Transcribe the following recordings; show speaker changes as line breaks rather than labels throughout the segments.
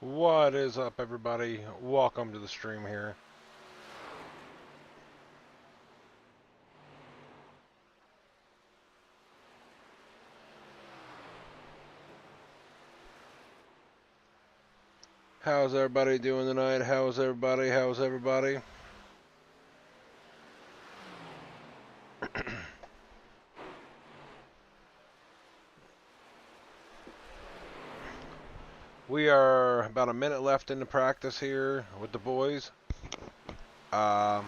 What is up, everybody? Welcome to the stream here. How's everybody doing tonight? How's everybody? How's everybody? We are about a minute left into practice here with the boys. Um,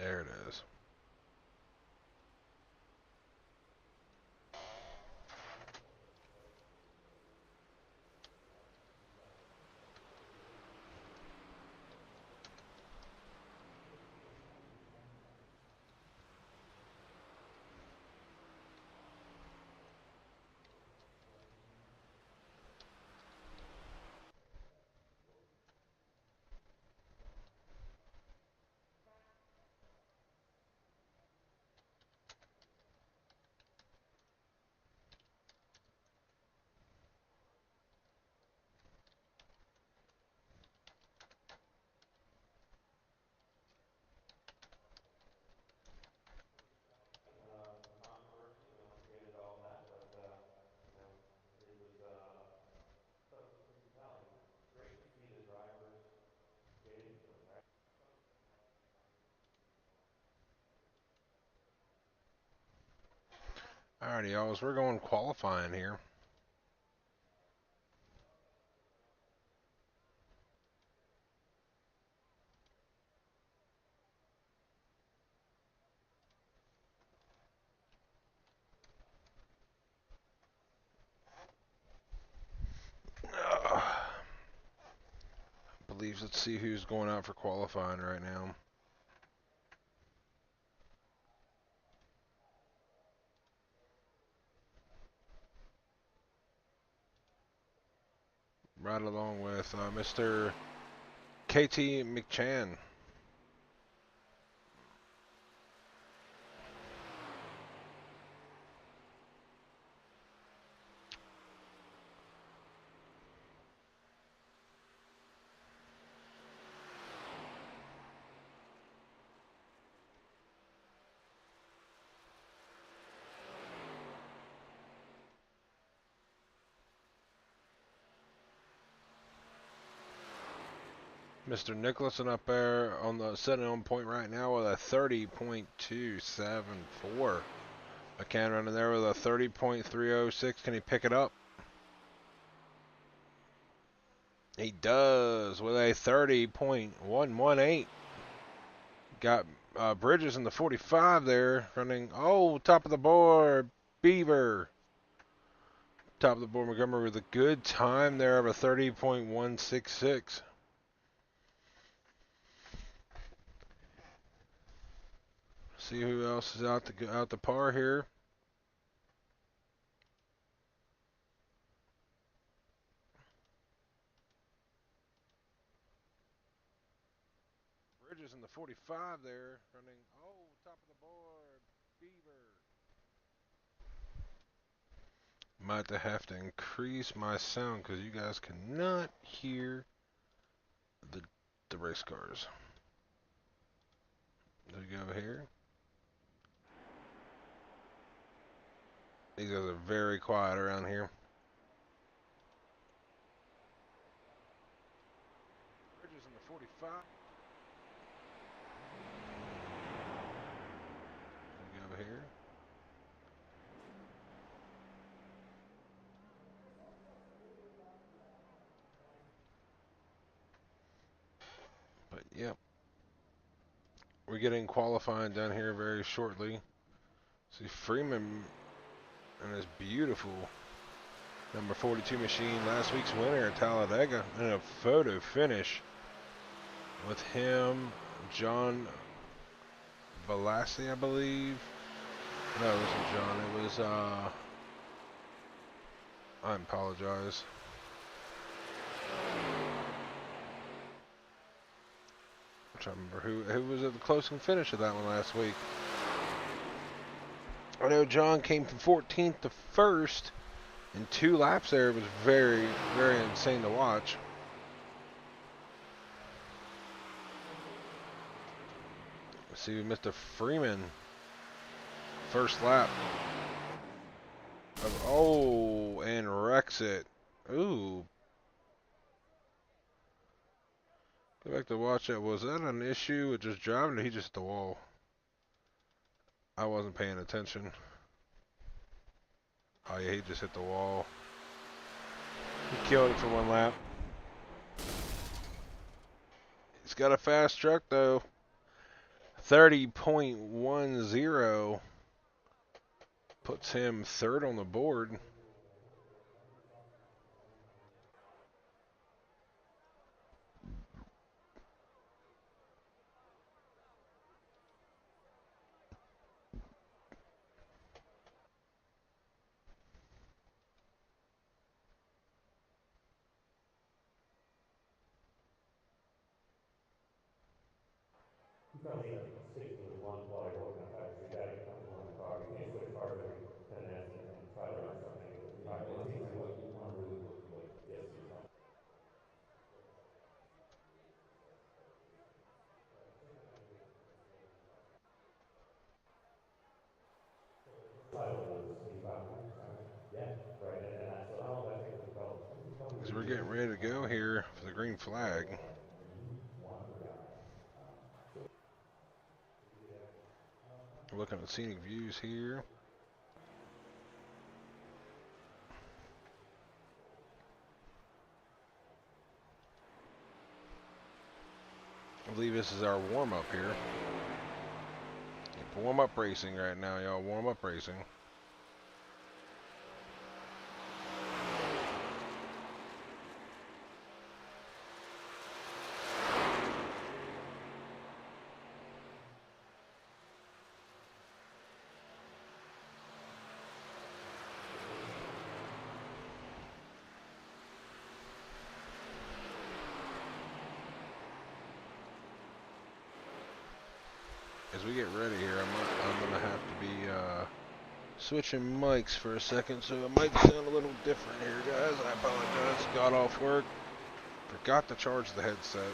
there it is. Alrighty, y'all. So we're going qualifying here. Let's see who's going out for qualifying right now. Right along with Mr. KT McChan. Mr. Nicholson up there on the setting on point right now with a 30.274. McCann running there with a 30.306. Can he pick it up? He does with a 30.118. Got Bridges in the 45 there running. Oh, top of the board, Beaver. Top of the board, Montgomery with a good time there of a 30.166. See who else is out the par here. Bridges in the 45 there running. Oh, top of the board, Beaver. Might have to increase my sound because you guys cannot hear the race cars. There you go here. These guys are very quiet around here. Bridges in the 45. We're getting qualifying done here very shortly. See Freeman and his beautiful number 42 machine, last week's winner at Talladega, and a photo finish with him, John Velasquez, I believe. No, it wasn't John. It was, I apologize. I'm trying to remember who was at the closing finish of that one last week. I know John came from 14th to 1st in 2 laps there. It was very, very insane to watch. Let's see, Mr. Freeman. First lap. Oh, and wrecks it. Ooh. Go back to watch that. Was that an issue with just driving or he just hit the wall? I wasn't paying attention. Oh yeah, he just hit the wall. He killed it for 1 lap. He's got a fast truck though. 30.10 puts him 3rd on the board.
You probably need to stick with one while you're working on tires. So you got to get comfortable in the car. You can't switch cars every 10 minutes and try to learn something new. It takes too long. You want to really look like this yourself. Title was 85, 90%, right? Yeah, right. And that, so how long did that take to develop? It took a couple
As
years.
we're getting ready to go here for the green flag. We're looking at scenic views here. I believe this is our warm-up here. Warm-up racing right now, y'all. Warm-up racing. As we get ready here, I'm going to have to be switching mics for a second, so it might sound a little different here, guys. I apologize. Got off work. Forgot to charge the headset.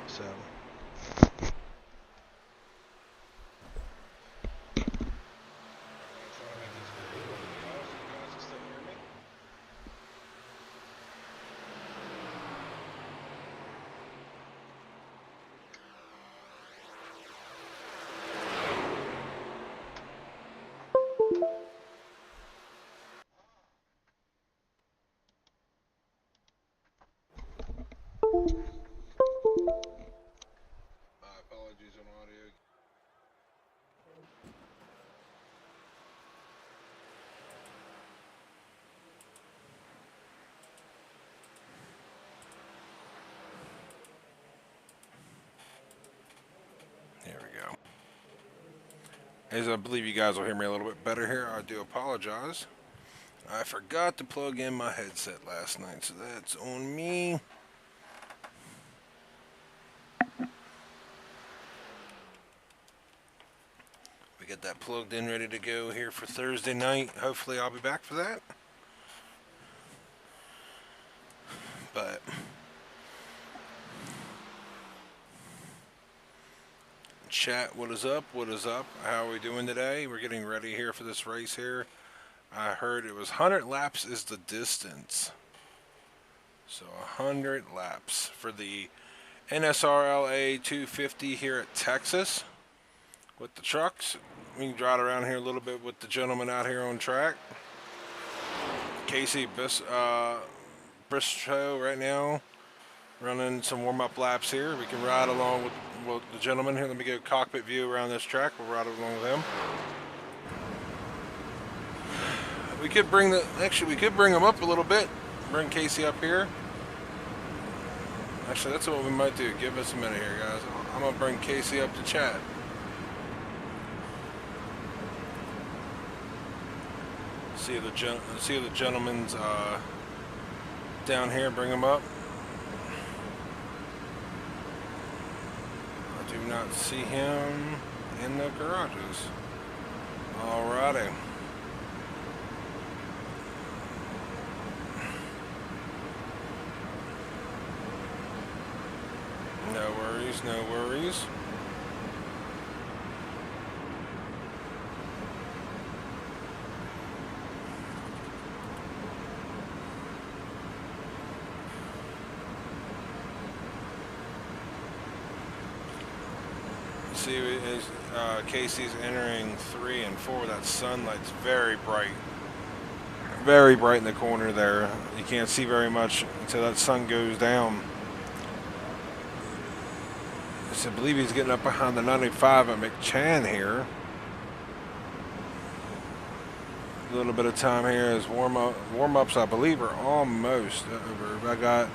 So... apologies on audio. There we go. As I believe you guys will hear me a little bit better here, I do apologize. I forgot to plug in my headset last night, so that's on me. We get that plugged in, ready to go here for Thursday night. Hopefully I'll be back for that. But chat, what is up? What is up? How are we doing today? We're getting ready here for this race here. I heard it was 100 laps is the distance. So 100 laps for the Nsrla 250 here at Texas with the trucks. We can drive around here a little bit with the gentleman out here on track. Casey Bristow right now Running some warm-up laps here. We can ride along with the gentleman here. Let me get a cockpit view around this track. We'll ride along with him. We could bring him up a little bit. Bring Casey up here. Actually, that's what we might do. Give us a minute here, guys. I'm gonna bring Casey up to chat. See the gentleman's down here. Bring him up. I do not see him in the garages. Alrighty. No worries, no worries. See, as Casey's entering 3 and 4, that sunlight's very bright. Very bright in the corner there. You can't see very much until that sun goes down. I believe he's getting up behind the 95 at McChan here. A little bit of time here as warm-ups, I believe, are almost over. I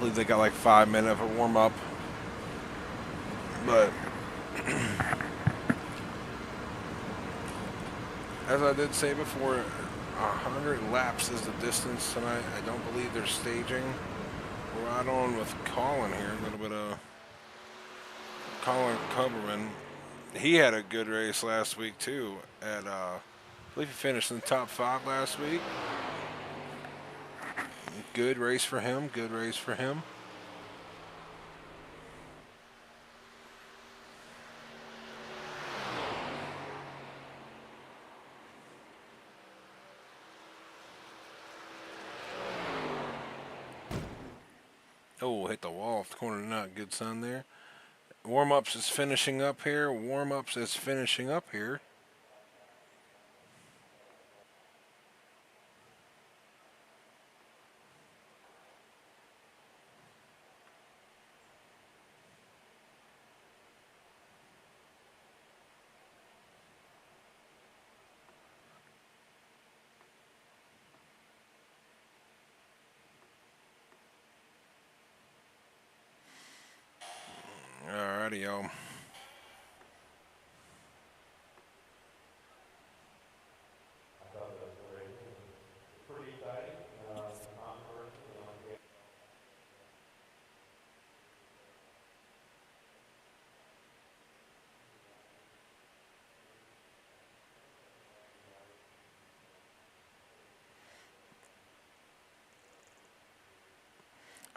believe they got like 5 minutes of a warm-up. But as I did say before, 100 laps is the distance tonight. I don't believe they're staging. We're right on with Colin here. A little bit of Colin Coberman. He had a good race last week too. I believe he finished in the top 5 last week. Good race for him. Good race for him. Oh, hit the wall off the corner. Not good sun there. Warm-ups is finishing up here. Warm-ups is finishing up here. Alrighty, y'all.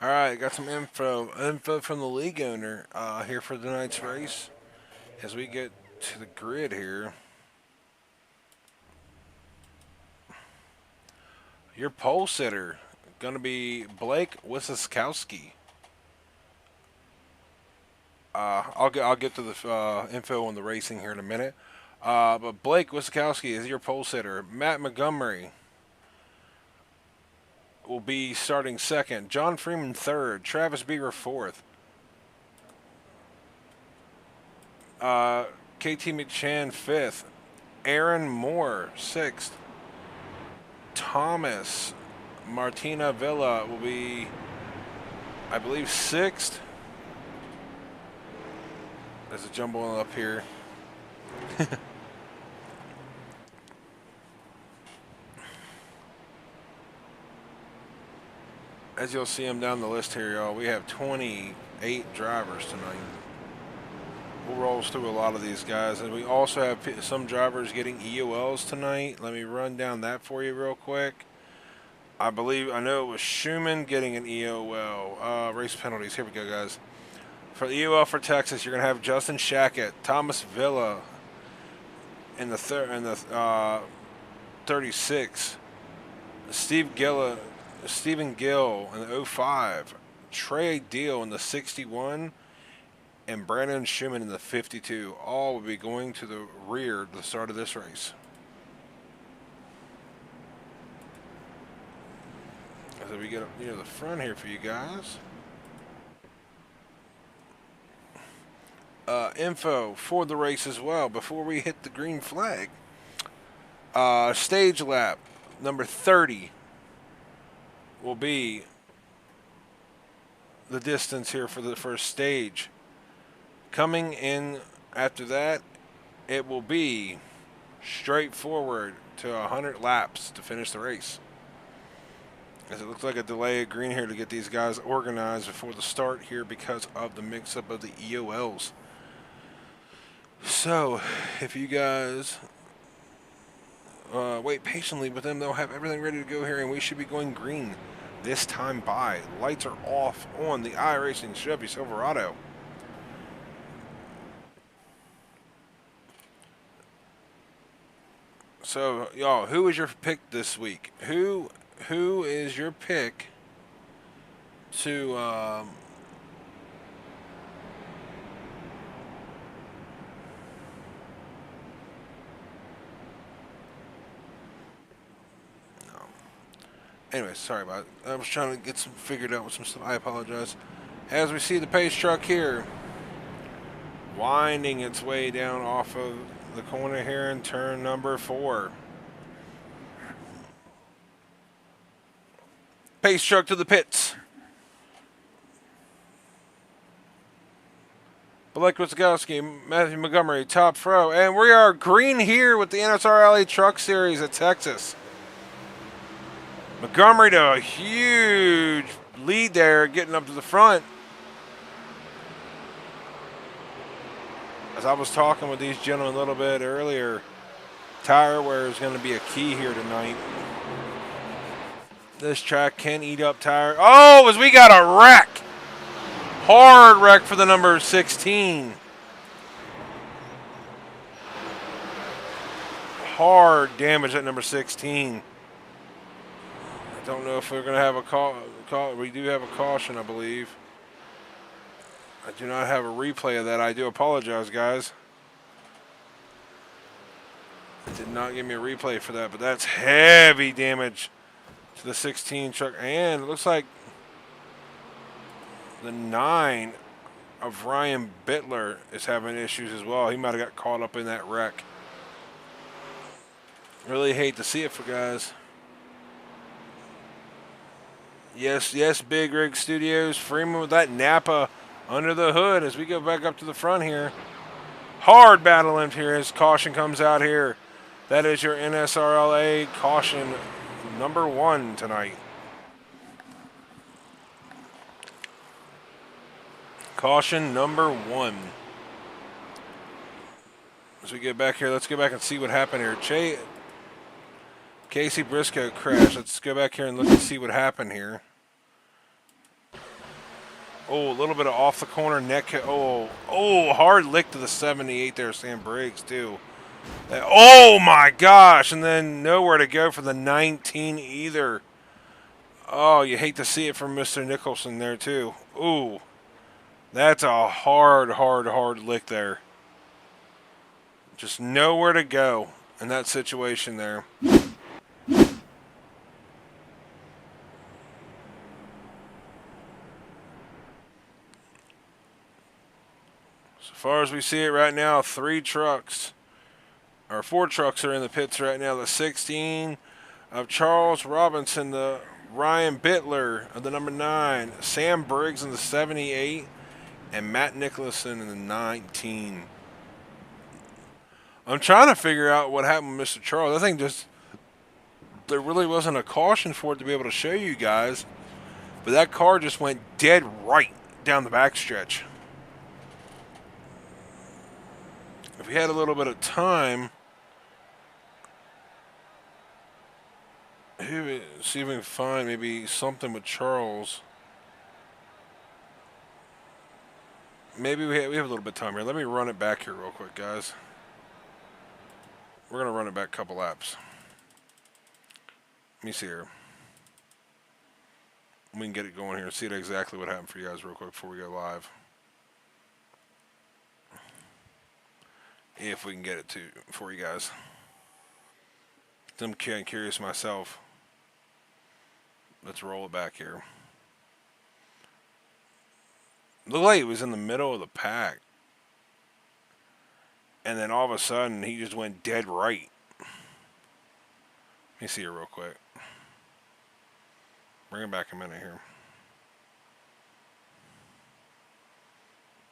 All right, got some info from the league owner here for tonight's race. As we get to the grid here, your pole sitter gonna be Blake Wisiskowski. I'll get to the info on the racing here in a minute. But Blake Wisiskowski is your pole sitter. Matt Montgomery will be starting second. John Freeman third. Travis Beaver fourth. KT McChan fifth. Aaron Moore sixth. Thomas Martina Villa will be, I believe, sixth. There's a jumble up here. As you'll see them down the list here, y'all, we have 28 drivers tonight. We'll roll through a lot of these guys, and we also have some drivers getting EOLs tonight. Let me run down that for you real quick. I know it was Schumann getting an EOL. Race penalties. Here we go, guys. For the EOL for Texas, you're gonna have Justin Shackett, Thomas Villa in the 36, Stephen Gill in the 05, Trey Deal in the 61, and Brandon Schumann in the 52. All will be going to the rear at the start of this race. as we get up near the front here for you guys. Info for the race as well before we hit the green flag. Stage lap number 30 will be the distance here for the first stage. Coming in after that, it will be straightforward to 100 laps to finish the race. As it looks like a delay of green here to get these guys organized before the start here because of the mix-up of the EOLs. So, if you guys wait patiently with them, they'll have everything ready to go here, and we should be going green this time by. Lights are off on the iRacing Chevy Silverado. So, y'all, who is your pick this week? Who is your pick to Anyway, sorry about it. I was trying to get some figured out with some stuff. I apologize. As we see the pace truck here winding its way down off of the corner here in turn number 4. Pace truck to the pits. Blake Witzkowski, Matthew Montgomery, top throw. And we are green here with the Nsrla Truck Series at Texas. Montgomery to a huge lead there, getting up to the front. As I was talking with these gentlemen a little bit earlier, tire wear is going to be a key here tonight. This track can eat up tire. Oh, as we got a wreck. Hard wreck for the number 16. Hard damage at number 16. I don't know if we're going to have a call. We do have a caution, I believe. I do not have a replay of that. I do apologize, guys. It did not give me a replay for that, but that's heavy damage to the 16 truck. And it looks like the 9 of Ryan Bittler is having issues as well. He might have got caught up in that wreck. Really hate to see it for guys. Yes, Big Rig Studios. Freeman with that Napa under the hood as we go back up to the front here. Hard battle in here as caution comes out here. That is your NSRLA caution number 1 tonight. Caution number 1. As we get back here, let's go back and see what happened here. Casey Briscoe crashed. Let's go back here and look and see what happened here. Oh, a little bit of off the corner neck. Oh, hard lick to the 78 there, Sam Briggs, too. Oh, my gosh. And then nowhere to go for the 19 either. Oh, you hate to see it from Mr. Nicholson there, too. Ooh, that's a hard lick there. Just nowhere to go in that situation there. As far as we see it right now, 4 trucks are in the pits right now. The 16 of Charles Robinson, the Ryan Bittler of the number 9, Sam Briggs in the 78, and Matt Nicholson in the 19. I'm trying to figure out what happened with Mr. Charles. I think there really wasn't a caution for it to be able to show you guys, but that car just went dead right down the backstretch. If we had a little bit of time, see if we can find maybe something with Charles. Maybe we have a little bit of time here. Let me run it back here real quick, guys. We're going to run it back a couple laps. Let me see here. We can get it going here and see exactly what happened for you guys real quick before we go live. If we can get it to for you guys. I'm curious myself. Let's roll it back here. Looked like he was in the middle of the pack. And then all of a sudden, he just went dead right. Let me see it real quick. Bring it back a minute here.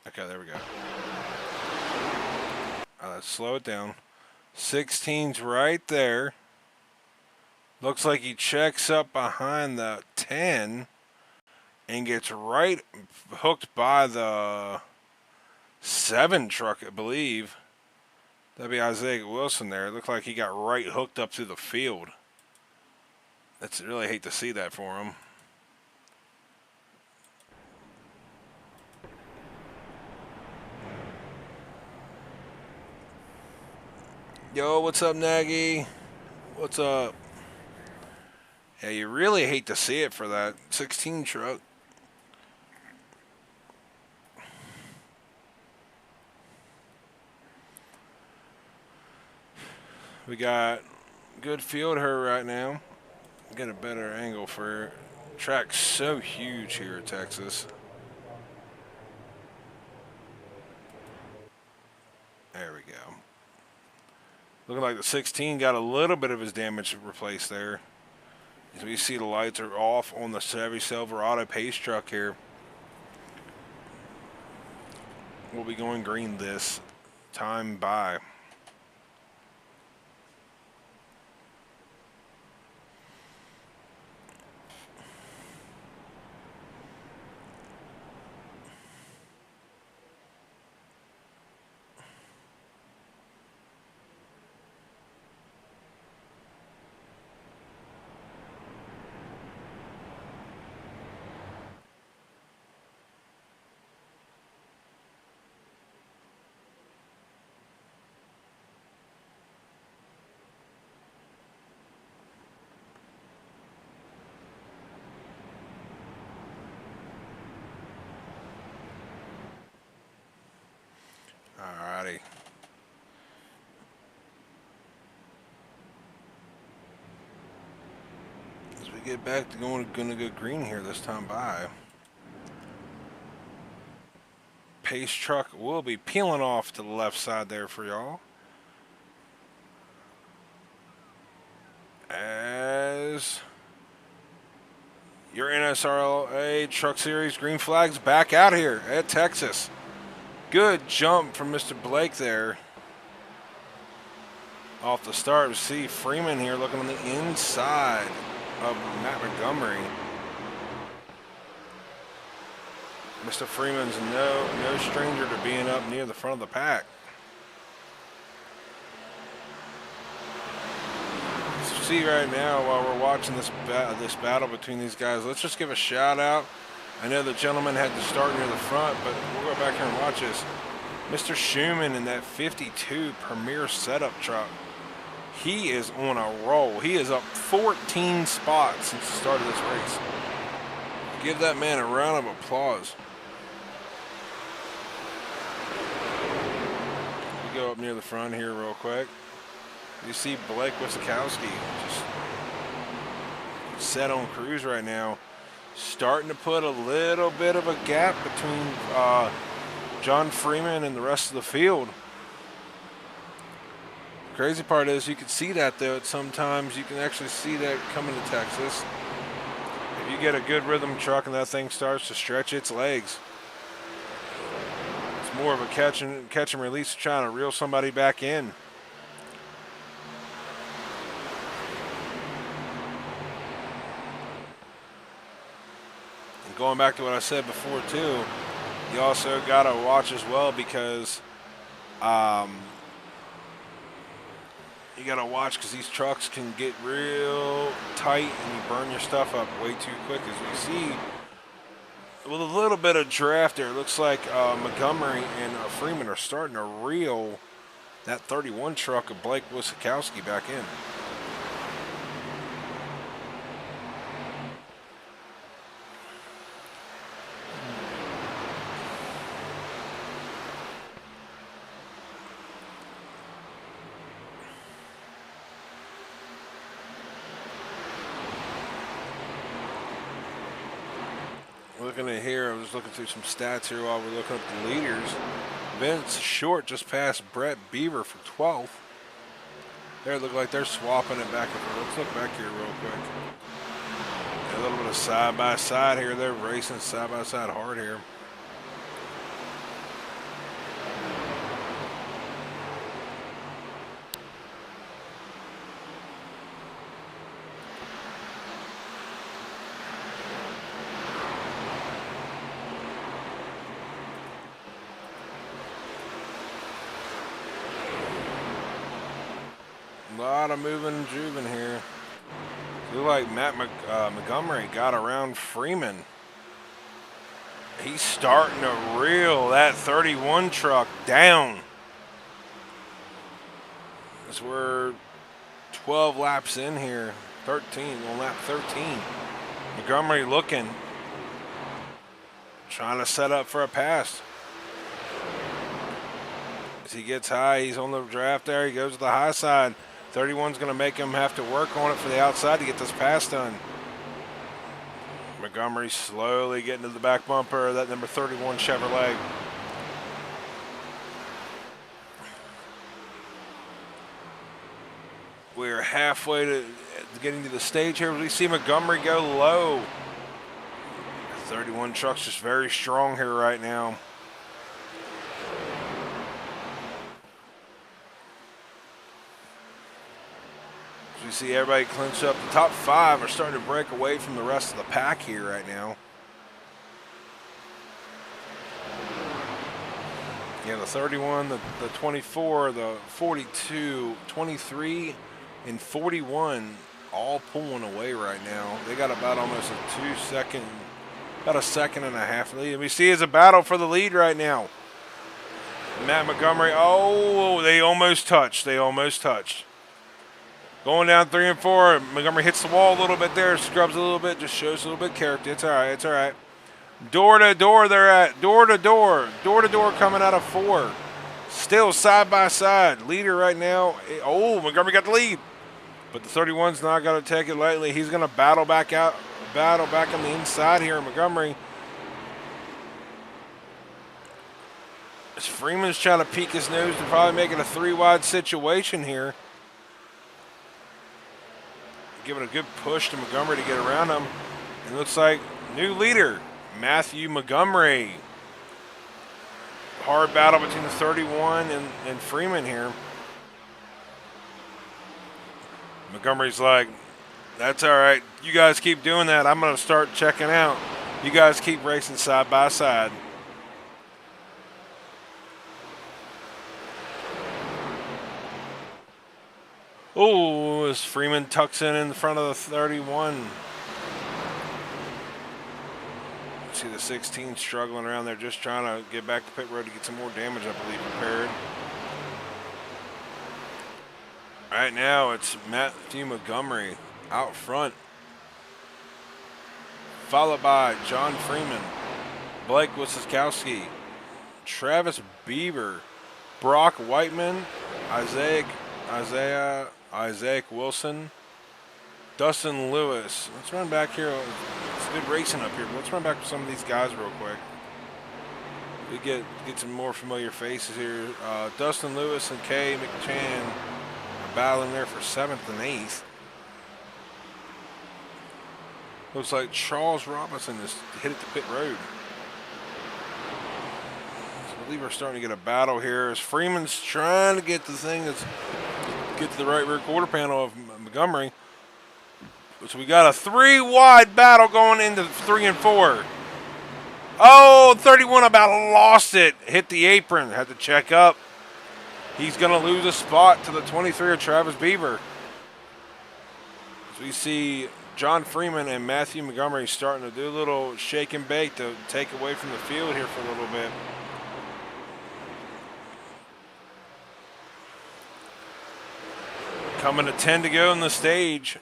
Okay, there we go. Let's slow it down. 16's right there. Looks like he checks up behind the 10 and gets right hooked by the 7 truck, I believe. That'd be Isaiah Wilson there. It looked like he got right hooked up through the field. That's really hate to see that for him. Yo, what's up, Nagy? What's up? Yeah, you really hate to see it for that 16 truck. We got good field her right now. Get a better angle for her. Track's so huge here in Texas. There we go. Looking like the 16 got a little bit of his damage replaced there. As we see the lights are off on the Chevy Silverado pace truck here. We'll be going green this time by. Alrighty. As we get back to gonna go green here this time by. Pace truck will be peeling off to the left side there for y'all. As your NSRLA Truck Series green flags back out here at Texas. Good jump from Mr. Blake there. Off the start, we see Freeman here looking on the inside of Matt Montgomery. Mr. Freeman's no stranger to being up near the front of the pack. See right now while we're watching this battle between these guys, let's just give a shout out. I know the gentleman had to start near the front, but we'll go back here and watch this. Mr. Schumann in that 52 Premier setup truck. He is on a roll. He is up 14 spots since the start of this race. Give that man a round of applause. We go up near the front here real quick. You see Blake Wisikowski just set on cruise right now. Starting to put a little bit of a gap between John Freeman and the rest of the field. Crazy part is you can see that though. Sometimes you can actually see that coming to Texas. If you get a good rhythm truck and that thing starts to stretch its legs, it's more of a catch and release, trying to reel somebody back in. And going back to what I said before too, you also got to watch as well because you got to watch because these trucks can get real tight and you burn your stuff up way too quick. As we see, with a little bit of draft there, it looks like Montgomery and Freeman are starting to reel that 31 truck of Blake Wisikowski back in. Looking at here, I was looking through some stats here while we're looking at the leaders. Vince Short just passed Brett Beaver for 12th. They look like they're swapping it back and forth. Let's look back here real quick. A little bit of side by side here. They're racing side by side hard here. A lot of moving and juving here. Look like Matt Montgomery got around Freeman. He's starting to reel that 31 truck down. As we're 12 laps in here. 13, on lap 13. Montgomery looking. Trying to set up for a pass. As he gets high, he's on the draft there. He goes to the high side. 31's going to make him have to work on it for the outside to get this pass done. Montgomery slowly getting to the back bumper of that number 31 Chevrolet. We're halfway to getting to the stage here. We see Montgomery go low. 31 truck's just very strong here right now. You see everybody clinch up. The top 5 are starting to break away from the rest of the pack here right now. Yeah, the 31, the 24, the 42, 23, and 41 all pulling away right now. They got about almost a 2-second, about a second and a half lead. And we see it's a battle for the lead right now. Matt Montgomery, oh, they almost touched. They almost touched. Going down 3 and 4. Montgomery hits the wall a little bit there, scrubs a little bit, just shows a little bit of character. It's all right. It's all right. Door to door, they're at door to door coming out of 4. Still side by side. Leader right now. Oh, Montgomery got the lead, but the 31's not going to take it lightly. He's going to battle back on the inside here. Montgomery. As Freeman's trying to peek his nose to probably make it a 3-wide situation here. Giving a good push to Montgomery to get around him. It looks like new leader, Matthew Montgomery. Hard battle between the 31 and Freeman here. Montgomery's like, that's all right. You guys keep doing that. I'm going to start checking out. You guys keep racing side by side. Oh, as Freeman tucks in front of the 31. See the 16 struggling around there, just trying to get back to pit road to get some more damage, I believe, repaired. Right now, it's Matthew Montgomery out front, followed by John Freeman, Blake Wisiskowski, Travis Bieber, Brock Whiteman, Isaac Wilson, Dustin Lewis. Let's run back here. It's good racing up here, but let's run back to some of these guys real quick. We get some more familiar faces here. Dustin Lewis and Kay McChan are battling there for 7th and 8th. Looks like Charles Robinson is hit at the pit road. So I believe we're starting to get a battle here as Freeman's trying to get the thing that's get to the right rear quarter panel of Montgomery. So we got a 3-wide battle going into 3 and 4. Oh, 31 about lost it. Hit the apron. Had to check up. He's going to lose a spot to the 23 of Travis Bieber. So we see John Freeman and Matthew Montgomery starting to do a little shake and bake to take away from the field here for a little bit. Coming to 10 to go in the stage.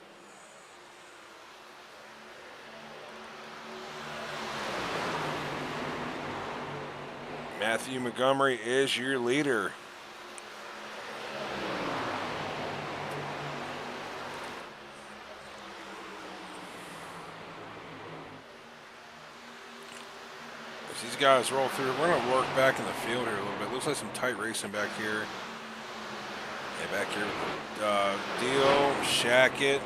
Matthew Montgomery is your leader. These guys roll through. We're going to work back in the field here a little bit. Looks like some tight racing back here. Yeah, back here. Deal, Shackett.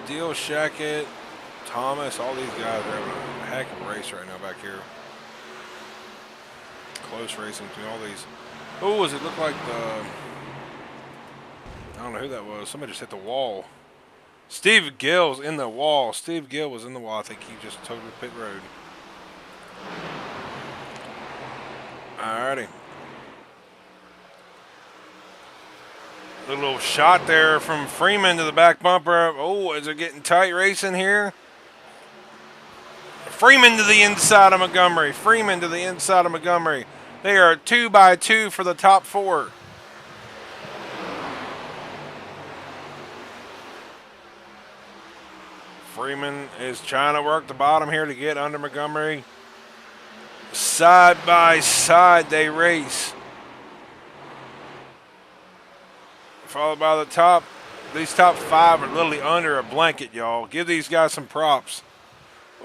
Deal, Shackett, Thomas. All these guys are having a heck of a race right now back here. Close racing between all these. Oh, does it look like the... I don't know who that was. Somebody just hit the wall. Steve Gill's in the wall. Steve Gill was in the wall. I think he just took the pit road. Alrighty. A little shot there from Freeman to the back bumper. Oh, is it getting tight racing here? Freeman to the inside of Montgomery. Freeman to the inside of Montgomery. They are 2 by 2 for the top 4. Freeman is trying to work the bottom here to get under Montgomery. Side by side they race. Followed by the top. These top 5 are literally under a blanket, y'all. Give these guys some props.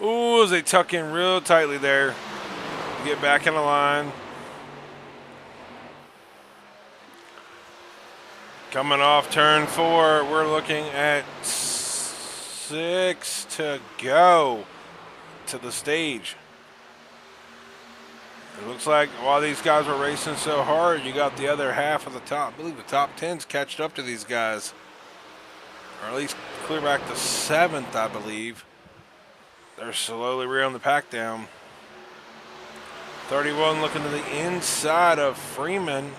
Ooh, as they tuck in real tightly there. Get back in the line. Coming off turn 4, we're looking at 6 to go to the stage. It looks like while these guys were racing so hard, you got the other half of the top. I believe the top 10's catched up to these guys. Or at least clear back to 7th, I believe. They're slowly reeling the pack down. 31 looking to the inside of Freeman.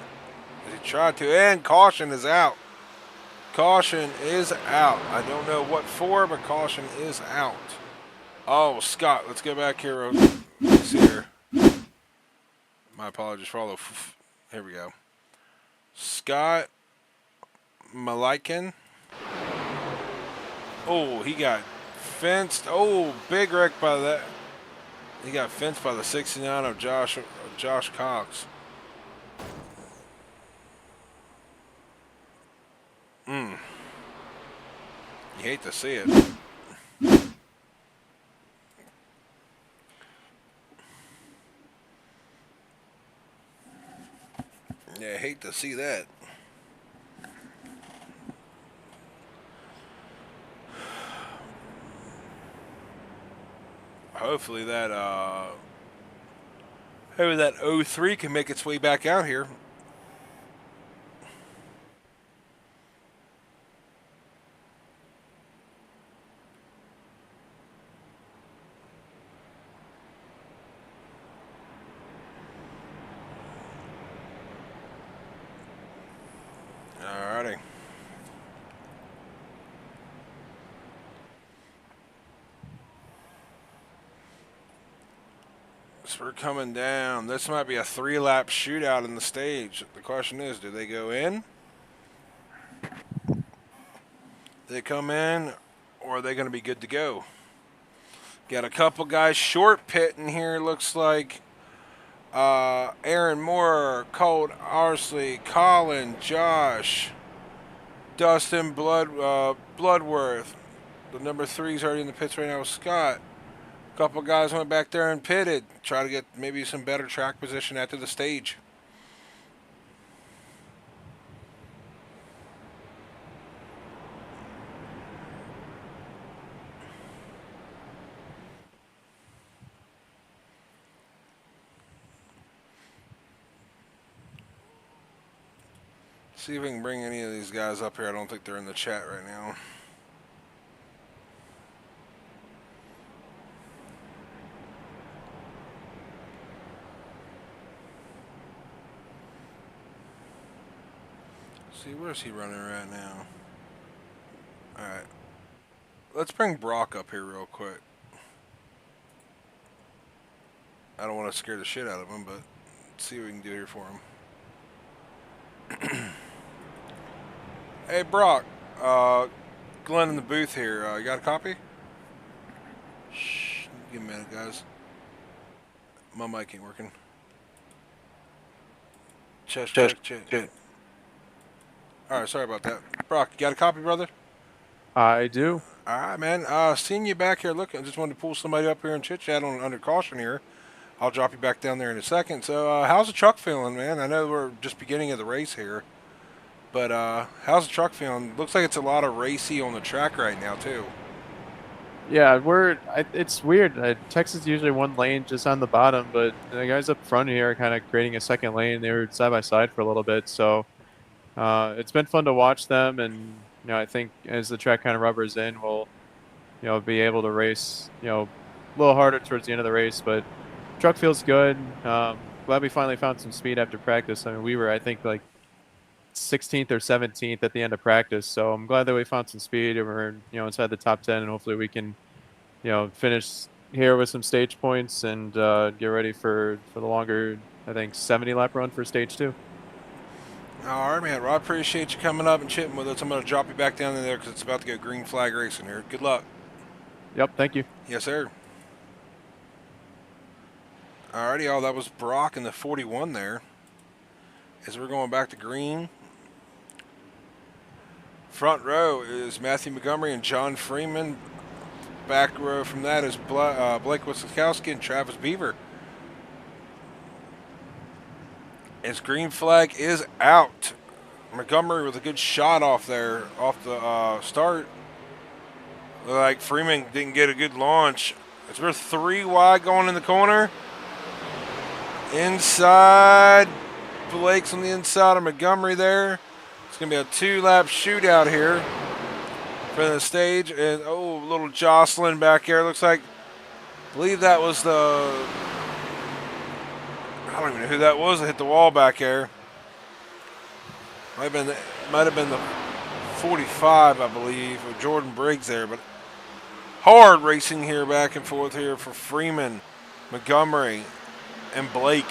As he tried to, and caution is out. Caution is out. I don't know what for, but caution is out. Oh, Scott, let's go back here. Let's see here. My apologies for all the... Here we go. Scott Malikin. Oh, he got fenced. Oh, big wreck by that. He got fenced by the 69 of Josh Cox. You hate to see it. Yeah, I hate to see that. Hopefully that maybe that 03 can make its way back out here. Alrighty. So we're coming down. This might be a 3-lap shootout in the stage. The question is, do they go in? They come in, or are they going to be good to go? Got a couple guys short pitting here. Looks like Aaron Moore, Colt Arsley, Colin, Josh, Dustin Bloodworth. The number 3's already in the pits right now with Scott. A couple guys went back there and pitted. Try to get maybe some better track position after the stage. See if we can bring any of these guys up here. I don't think they're in the chat right now. See, where's he running right now? Alright. Let's bring Brock up here real quick. I don't want to scare the shit out of him, but let's see what we can do here for him. Hey, Brock. Glenn in the booth here. You got a copy? Shh. Give me a minute, guys. My mic ain't working. Check. Alright, sorry about that. Brock, you got a copy, brother?
I do.
All right, man. Seeing you back here looking, I just wanted to pull somebody up here and chit chat on under caution here. I'll drop you back down there in a second. So, how's the truck feeling, man? I know we're just beginning of the race here, but how's the truck feeling? Looks like it's a lot of racy on the track right now, too.
Yeah, it's weird. Texas is usually one lane just on the bottom, but the guys up front here are kind of creating a second lane. They were side by side for a little bit, so it's been fun to watch them. And I think as the track kind of rubbers in, we'll be able to race a little harder towards the end of the race. But truck feels good. Glad we finally found some speed after practice. I mean, we were I think like 16th or 17th at the end of practice, so I'm glad that we found some speed and we're inside the top 10, and hopefully we can finish here with some stage points and get ready for the longer, I think, 70 lap run for stage 2.
All right, man. Well, I appreciate you coming up and chatting with us. I'm going to drop you back down in there because it's about to go green flag racing here. Good luck.
Yep, thank you.
Yes, sir. Alrighty, y'all. That was Brock in the 41 there. As we're going back to green. Front row is Matthew Montgomery and John Freeman. Back row from that is Blake Wiskowski and Travis Beaver. As green flag is out. Montgomery with a good shot off there, off the start. Looked like Freeman didn't get a good launch. As we're 3 wide going in the corner. Inside. Blake's on the inside of Montgomery there. It's going to be a 2-lap shootout here for the stage. And, oh, little jostling back here. Looks like, I believe that was the, I don't even know who that was that hit the wall back there. Might have been the 45, I believe, of Jordan Briggs there. But hard racing here back and forth here for Freeman, Montgomery, and Blake.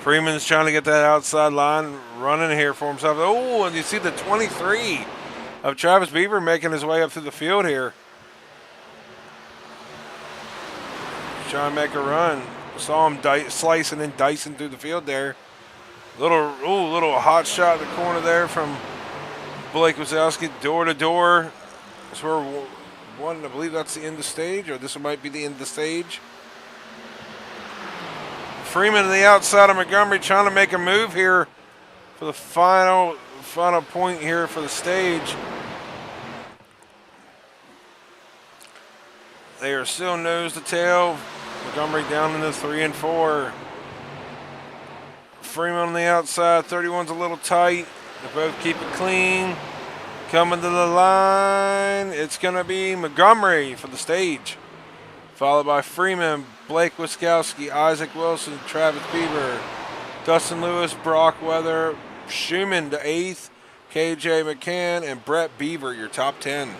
Freeman's trying to get that outside line running here for himself. Oh, and you see the 23 of Travis Beaver making his way up through the field here. Trying to make a run. Saw him slicing and dicing through the field there. Little hot shot in the corner there from Blake Wazowski, door to door. That's where one, I believe that's the end of the stage, or this might be the end of the stage. Freeman on the outside of Montgomery trying to make a move here for the final point here for the stage. They are still nose to tail. Montgomery down in the 3 and 4. Freeman on the outside, 31's a little tight. They both keep it clean. Coming to the line, it's going to be Montgomery for the stage. Followed by Freeman, Blake Wiskowski, Isaac Wilson, Travis Beaver, Dustin Lewis, Brock Weather, Schumann to 8th, KJ McCann, and Brett Beaver, your top 10.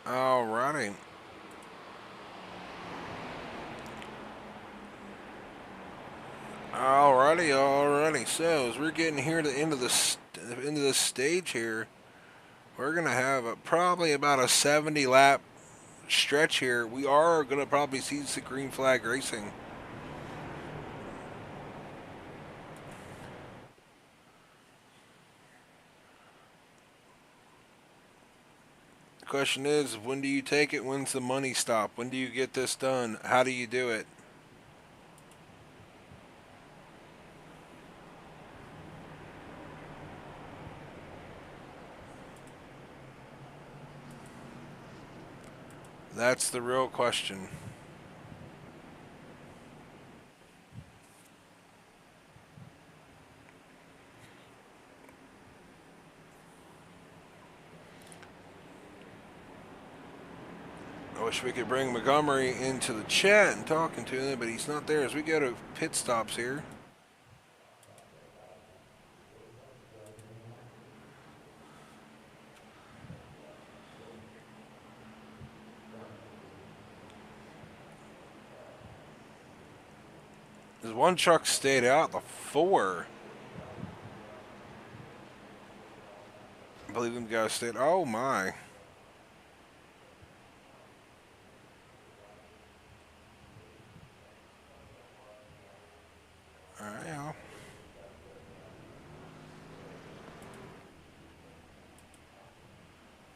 Alrighty. Alrighty. So as we're getting here to the end of the stage here, we're gonna have probably about a 70 lap stretch here. We are gonna probably see some green flag racing. Question is, when do you take it? When's the money stop? When do you get this done? How do you do it? That's the real question. I wish we could bring Montgomery into the chat and talking to him, but he's not there as we go to pit stops here. There's one truck stayed out, the 4. I believe them guys stayed. Oh, my. All right, yeah.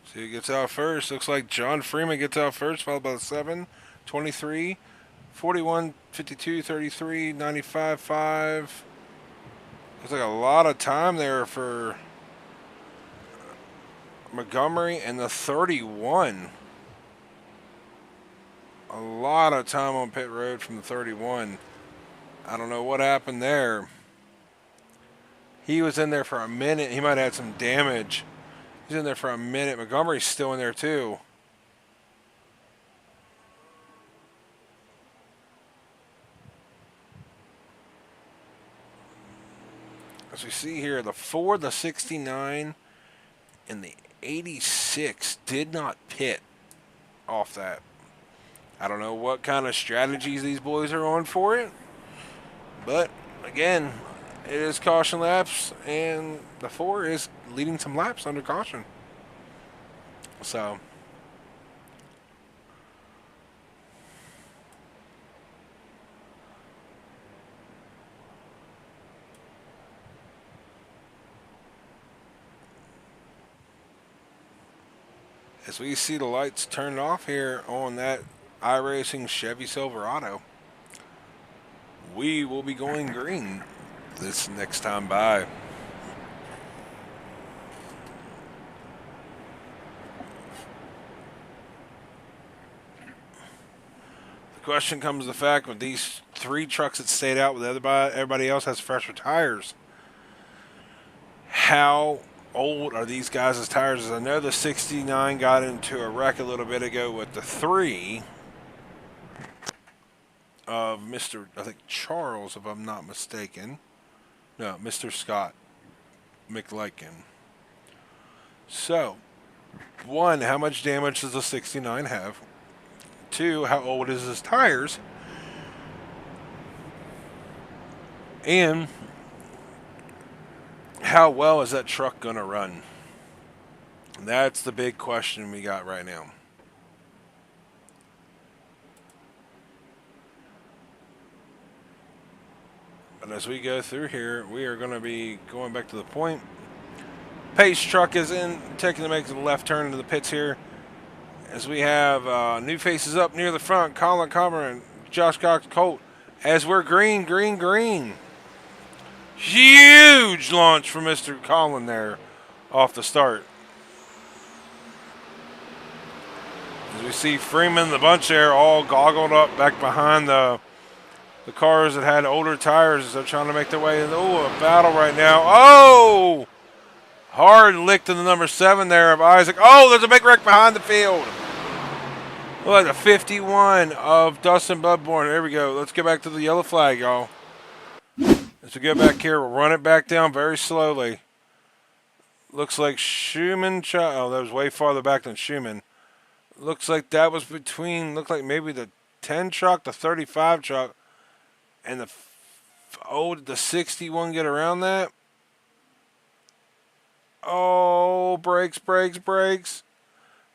See who gets out first. Looks like John Freeman gets out first, followed by the 7, 23, 41, 52, 33, 95, 5. Looks like a lot of time there for Montgomery and the 31. A lot of time on pit road from the 31. I don't know what happened there. He was in there for a minute. He might have had some damage. He's in there for a minute. Montgomery's still in there too. As we see here, the 4, the 69, and the 86 did not pit off that. I don't know what kind of strategies these boys are on for it. But, again, it is caution laps, and the 4 is leading some laps under caution. So, as we see the lights turned off here on that iRacing Chevy Silverado, we will be going green this next time by. The question comes to the fact with these 3 trucks that stayed out with everybody else has fresher tires. How old are these guys' tires? As I know the 69 got into a wreck a little bit ago with the 3 of Mr. I think Charles, if I'm not mistaken. No, Mr. Scott McLaken. So, 1, how much damage does the 69 have? 2, how old is his tires? And how well is that truck going to run? That's the big question we got right now. But as we go through here, we are going to be going back to the point. Pace truck is in, taking to make the left turn into the pits here. As we have new faces up near the front, Colin Comer and Josh Cox Colt. As we're green, green, green. Huge launch for Mr. Colin there off the start. As we see Freeman, the bunch there, all goggled up back behind the cars that had older tires as they're trying to make their way. Oh, a battle right now. Oh! Hard lick to the number 7 there of Isaac. Oh, there's a big wreck behind the field. Look, the 51 of Dustin Bloodborne. There we go. Let's get back to the yellow flag, y'all. As we get back here, we'll run it back down very slowly. Looks like Schumann. Oh, that was way farther back than Schumann. Looks like that was between, looked like maybe the 10 truck, the 35 truck, and did the 61 get around that? Oh, brakes, brakes, brakes.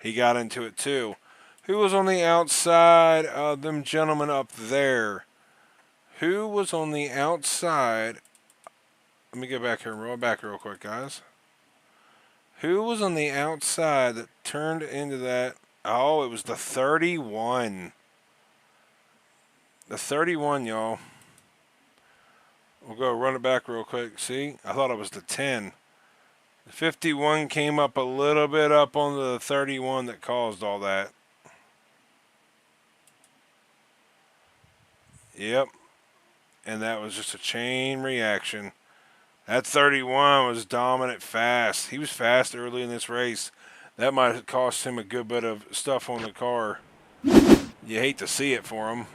He got into it too. Who was on the outside of them gentlemen up there? Who was on the outside? Let me get back here and roll back real quick, guys. Who was on the outside that turned into that? Oh, it was the 31. The 31, y'all. We'll go run it back real quick. See? I thought it was the 10. The 51 came up a little bit up on the 31 that caused all that. Yep. And that was just a chain reaction. That 31 was dominant fast. He was fast early in this race. That might have cost him a good bit of stuff on the car. You hate to see it for him.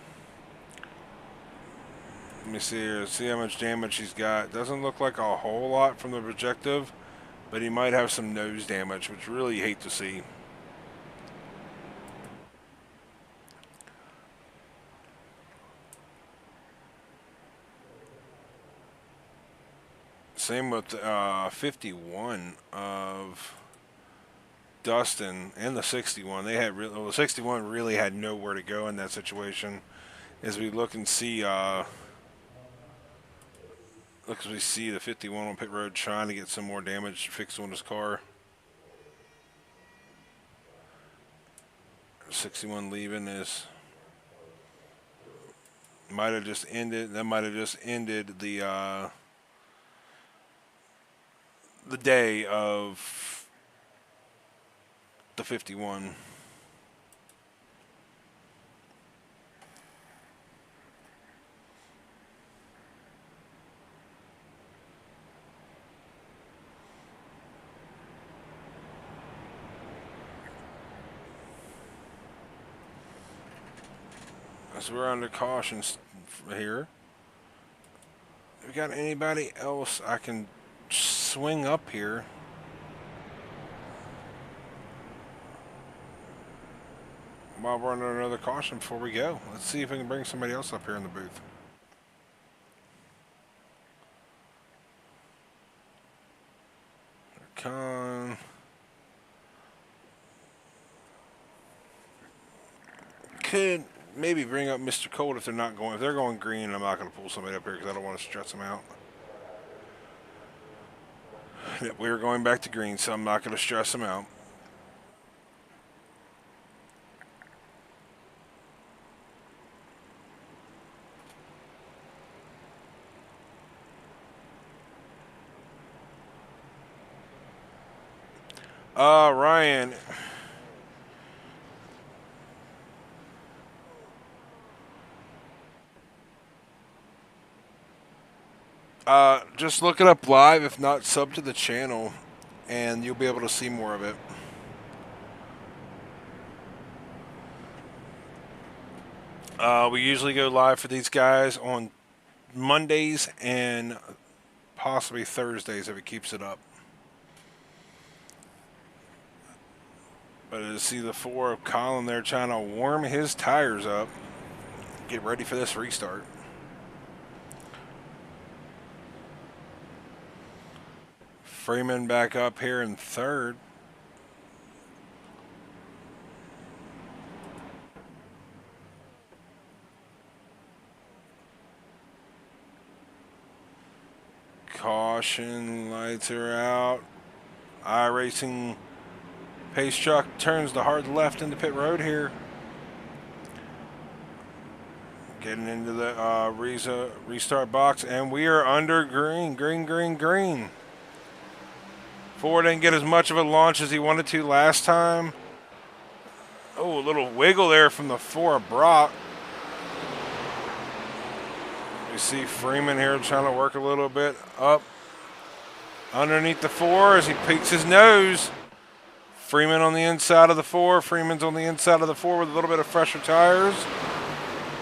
Let me see here. See how much damage he's got. Doesn't look like a whole lot from the projective, but he might have some nose damage, which really hate to see. Same with 51 of Dustin and the 61. They had the 61 really had nowhere to go in that situation. As we look and see, the 51 on pit road trying to get some more damage fixed on his car. 61 leaving is might have just ended. That might have just ended the day of the 51. So we're under caution here. We got anybody else I can swing up here? While we're under another caution before we go. Let's see if we can bring somebody else up here in the booth. Con. Could maybe bring up Mr. Cold if they're not going. If they're going green, I'm not going to pull somebody up here because I don't want to stress them out. We're going back to green, so I'm not going to stress them out. Ryan. Just look it up live. If not, sub to the channel, and you'll be able to see more of it. We usually go live for these guys on Mondays and possibly Thursdays if it keeps it up. But to see the 4 of Colin there trying to warm his tires up, get ready for this restart. Freeman back up here in third. Caution, lights are out. iRacing pace truck turns the hard left into pit road here. Getting into the restart box, and we are under green. Ford didn't get as much of a launch as he wanted to last time. Oh, a little wiggle there from the 4 of Brock. You see Freeman here trying to work a little bit up underneath the 4 as he peeks his nose. Freeman on the inside of the 4. Freeman's on the inside of the 4 with a little bit of fresher tires.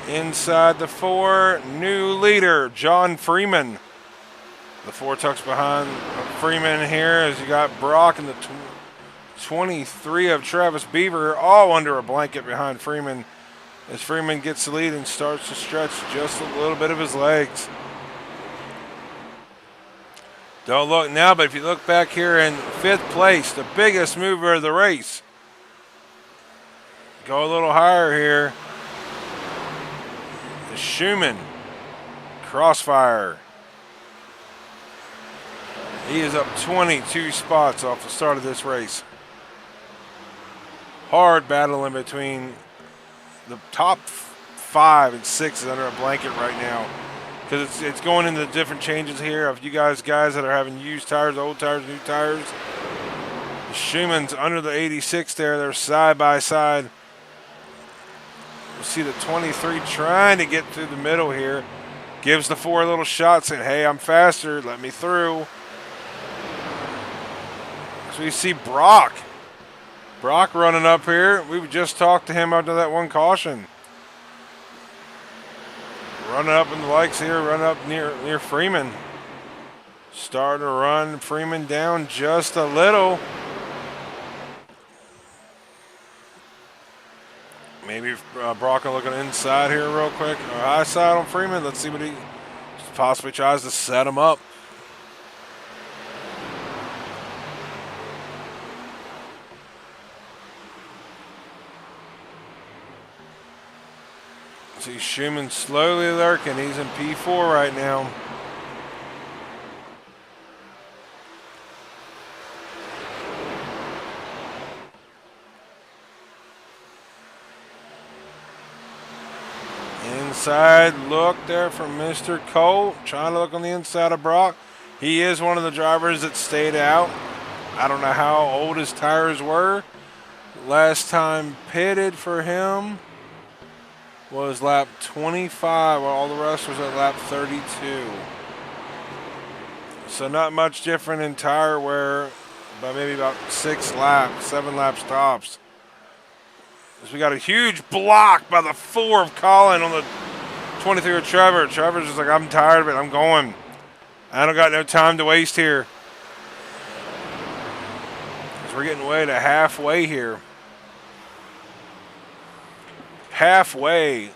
Inside the 4, new leader, John Freeman. The 4 tucks behind Freeman here as you got Brock and the 23 of Travis Beaver all under a blanket behind Freeman as Freeman gets the lead and starts to stretch just a little bit of his legs. Don't look now, but if you look back here in 5th place, the biggest mover of the race. Go a little higher here. The Schumann Crossfire. He is up 22 spots off the start of this race. Hard battle in between the top 5 and 6 is under a blanket right now because it's going into different changes here of you guys that are having used tires, old tires, new tires. The Schumann's under the 86 there. They're side by side. You see the 23 trying to get through the middle here. Gives the 4 a little shot saying, hey, I'm faster. Let me through. So you see Brock running up here. We just talked to him after that one caution. Running up in the likes here, running up near Freeman. Starting to run Freeman down just a little. Maybe Brock looking inside here real quick. High side on Freeman. Let's see what he possibly tries to set him up. See Schumann slowly lurking. He's in P4 right now. Inside look there from Mr. Colt. Trying to look on the inside of Brock. He is one of the drivers that stayed out. I don't know how old his tires were. Last time pitted for him was lap 25, while all the rest was at lap 32. So not much different in tire wear, by maybe about 6 laps, 7 laps tops. So we got a huge block by the 4 of Colin on the 23 of Trevor. Trevor's just like, I'm tired of it. I'm going. I don't got no time to waste here. Because we're getting way to halfway here. Halfway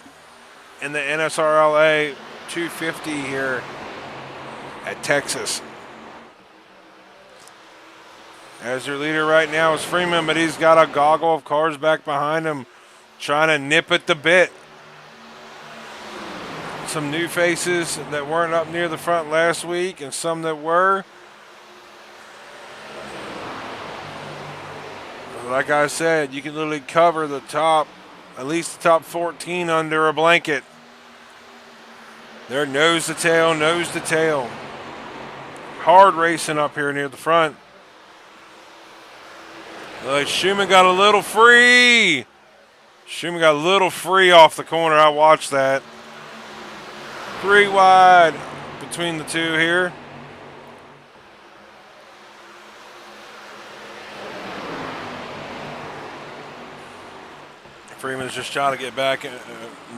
in the Nsrla 250 here at Texas. As your leader right now is Freeman, but he's got a goggle of cars back behind him trying to nip at the bit. Some new faces that weren't up near the front last week and some that were. Like I said, you can literally cover the top, at least the top 14 under a blanket. They're nose to tail, nose to tail. Hard racing up here near the front. Schumann got a little free. Schumann got a little free off the corner. I watched that. 3 wide between the two here. Freeman's just trying to get back.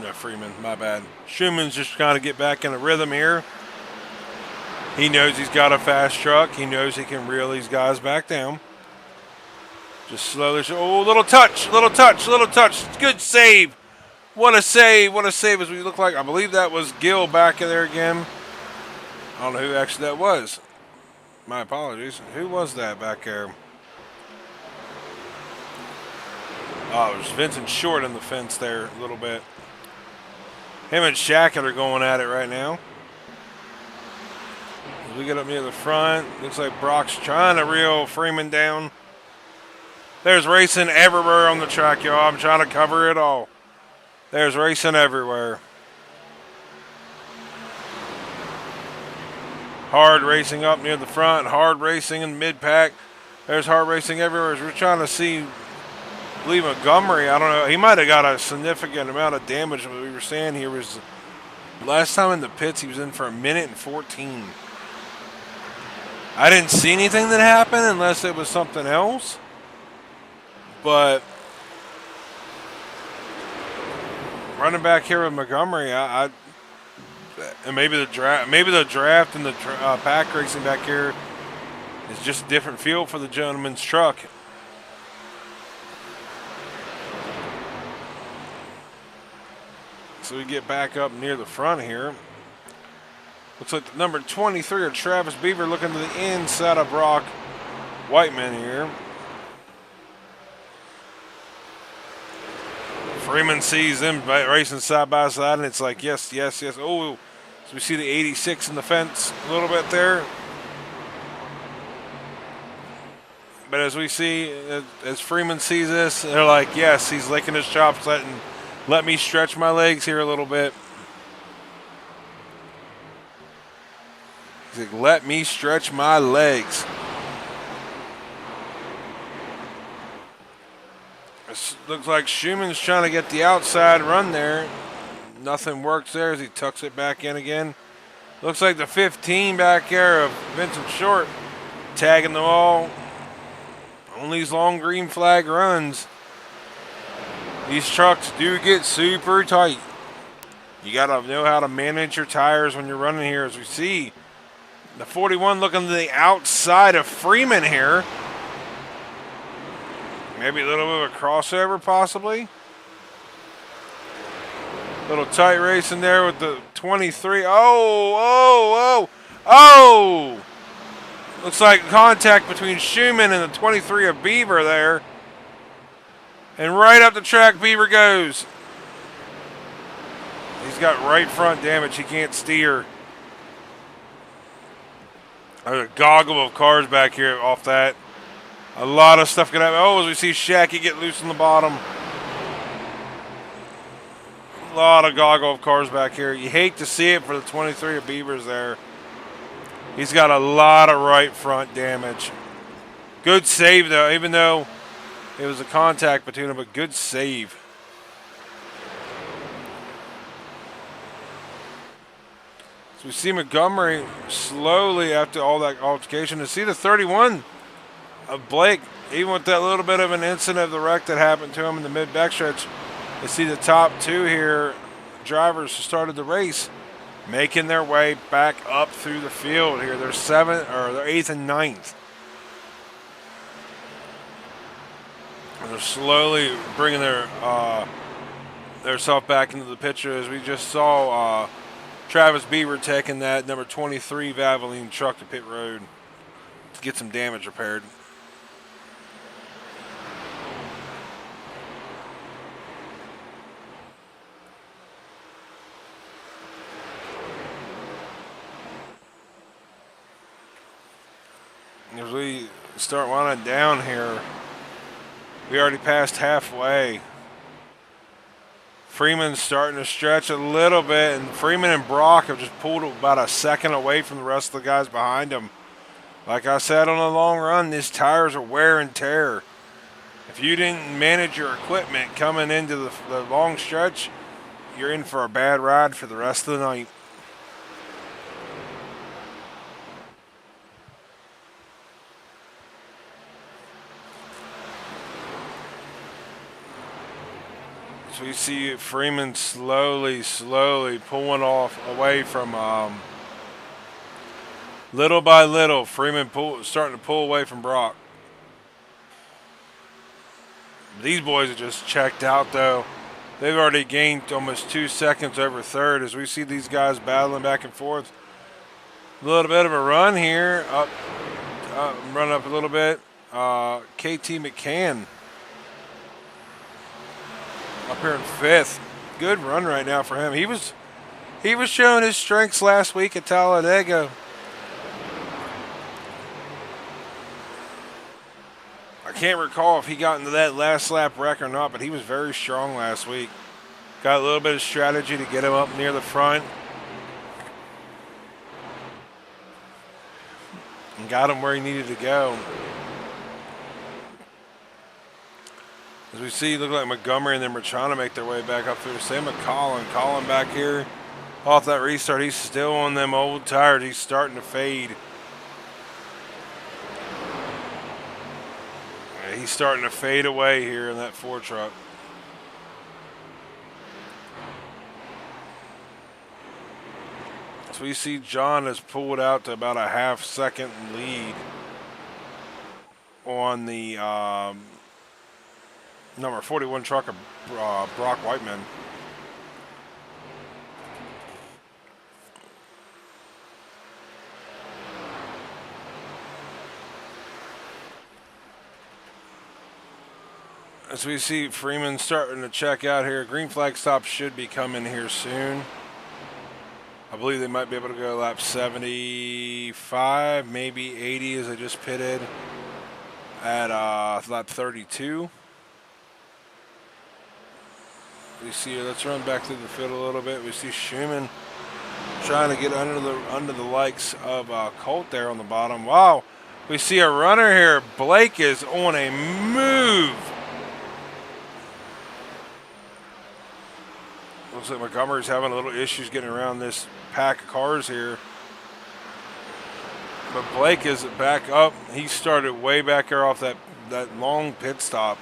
No, Freeman, my bad. Schumann's just trying to get back in a rhythm here. He knows he's got a fast truck. He knows he can reel these guys back down. Just slowly. Oh, little touch, little touch, little touch. Good save. What a save. What a save as we look like. I believe that was Gill back in there again. I don't know who actually that was. My apologies. Who was that back there? Oh, it was Vincent Short in the fence there a little bit. Him and Shackett are going at it right now. As we get up near the front, looks like Brock's trying to reel Freeman down. There's racing everywhere on the track, y'all. I'm trying to cover it all. There's racing everywhere. Hard racing up near the front, hard racing in the mid-pack. There's hard racing everywhere. As we're trying to see, I believe Montgomery, I don't know, he might have got a significant amount of damage. What we were saying here was last time in the pits he was in for 1:14. I didn't see anything that happened unless it was something else. But running back here with Montgomery, and maybe the draft and the pack racing back here is just a different feel for the gentleman's truck. So we get back up near the front here. Looks like the number 23 of Travis Beaver looking to the inside of Brock Whiteman here. Freeman sees them racing side by side, and it's like, yes, yes, yes. Oh, so we see the 86 in the fence a little bit there. But as we see, as Freeman sees this, they're like, yes, he's licking his chops, let me stretch my legs here a little bit. He's like, let me stretch my legs. It looks like Schumann's trying to get the outside run there. Nothing works there as he tucks it back in again. Looks like the 15 back there of Vincent Short tagging them all on these long green flag runs. These trucks do get super tight. You got to know how to manage your tires when you're running here. As we see the 41 looking to the outside of Freeman here. Maybe a little bit of a crossover, possibly. Little tight racing there with the 23. Oh! Looks like contact between Schumann and the 23 of Beaver there. And right up the track, Beaver goes.
He's got right front damage. He can't steer. There's a goggle of cars back here off that. A lot of stuff could happen. Oh, as we see Shacky get loose on the bottom. A lot of goggle of cars back here. You hate to see it for the 23 of Beavers there. He's got a lot of right front damage. Good save, though, even though it was a contact between them, but good save. So we see Montgomery slowly, after all that altercation, to see the 31 of Blake, even with that little bit of an incident of the wreck that happened to him in the mid backstretch, you see the top two here, drivers who started the race, making their way back up through the field here. They're they're 8th and 9th. And they're slowly bringing their self back into the picture, as we just saw Travis Beaver taking that number 23 Valvoline truck to pit road to get some damage repaired. As we start winding down here, we already passed halfway. Freeman's starting to stretch a little bit, and Freeman and Brock have just pulled about a second away from the rest of the guys behind him. Like I said, on the long run, these tires are wear and tear. If you didn't manage your equipment coming into the long stretch, you're in for a bad ride for the rest of the night. So we see Freeman slowly pulling off away from, little by little, Freeman starting to pull away from Brock. These boys are just checked out, though. They've already gained almost 2 seconds over third as we see these guys battling back and forth. A little bit of a run here, run up a little bit. KT McCann up here in 5th. Good run right now for him. He was showing his strengths last week at Talladega. I can't recall if he got into that last lap wreck or not, but he was very strong last week. Got a little bit of strategy to get him up near the front. And got him where he needed to go. As we see, look like Montgomery and them are trying to make their way back up through. Same with Colin. Colin back here off that restart. He's still on them old tires. He's starting to fade. Yeah, he's starting to fade away here in that Ford truck. So we see John has pulled out to about a half-second lead on the number 41 truck of Brock Whiteman. As we see Freeman starting to check out here, green flag stop should be coming here soon. I believe they might be able to go lap 75, maybe 80 as they just pitted at lap 32. We see, let's run back through the field a little bit. We see Schumann trying to get under the likes of Colt there on the bottom. Wow, we see a runner here. Blake is on a move. Looks like Montgomery's having a little issues getting around this pack of cars here. But Blake is back up. He started way back there off that long pit stop.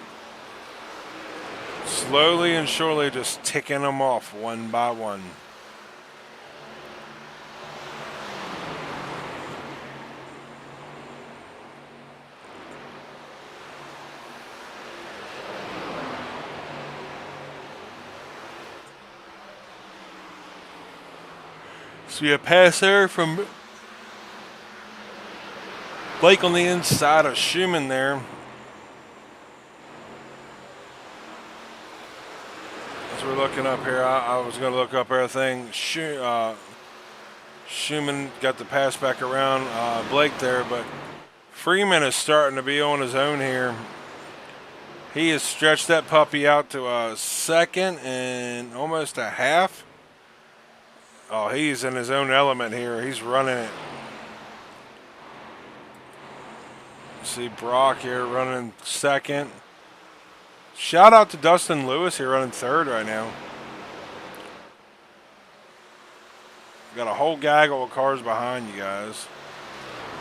Slowly and surely just ticking them off one by one. So a pass there from Blake on the inside of Schumann there. As we're looking up here. I was going to look up everything. Schumann got the pass back around Blake there, but Freeman is starting to be on his own here. He has stretched that puppy out to a second and almost a half. Oh, he's in his own element here. He's running it. See Brock here running second. Shout out to Dustin Lewis here running third right now. Got a whole gaggle of cars behind you guys.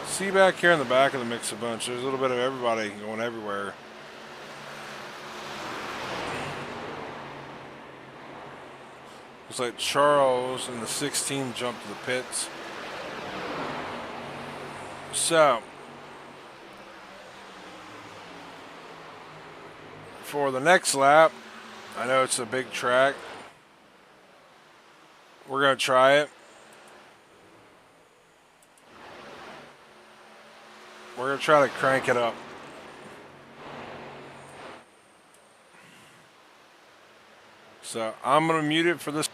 See back here in the back of the mix a bunch. There's a little bit of everybody going everywhere. Looks like Charles in the 16 jumped to the pits. So, for the next lap, I know it's a big track. We're going to try it. We're going to try to crank it up. So I'm going to mute it for this.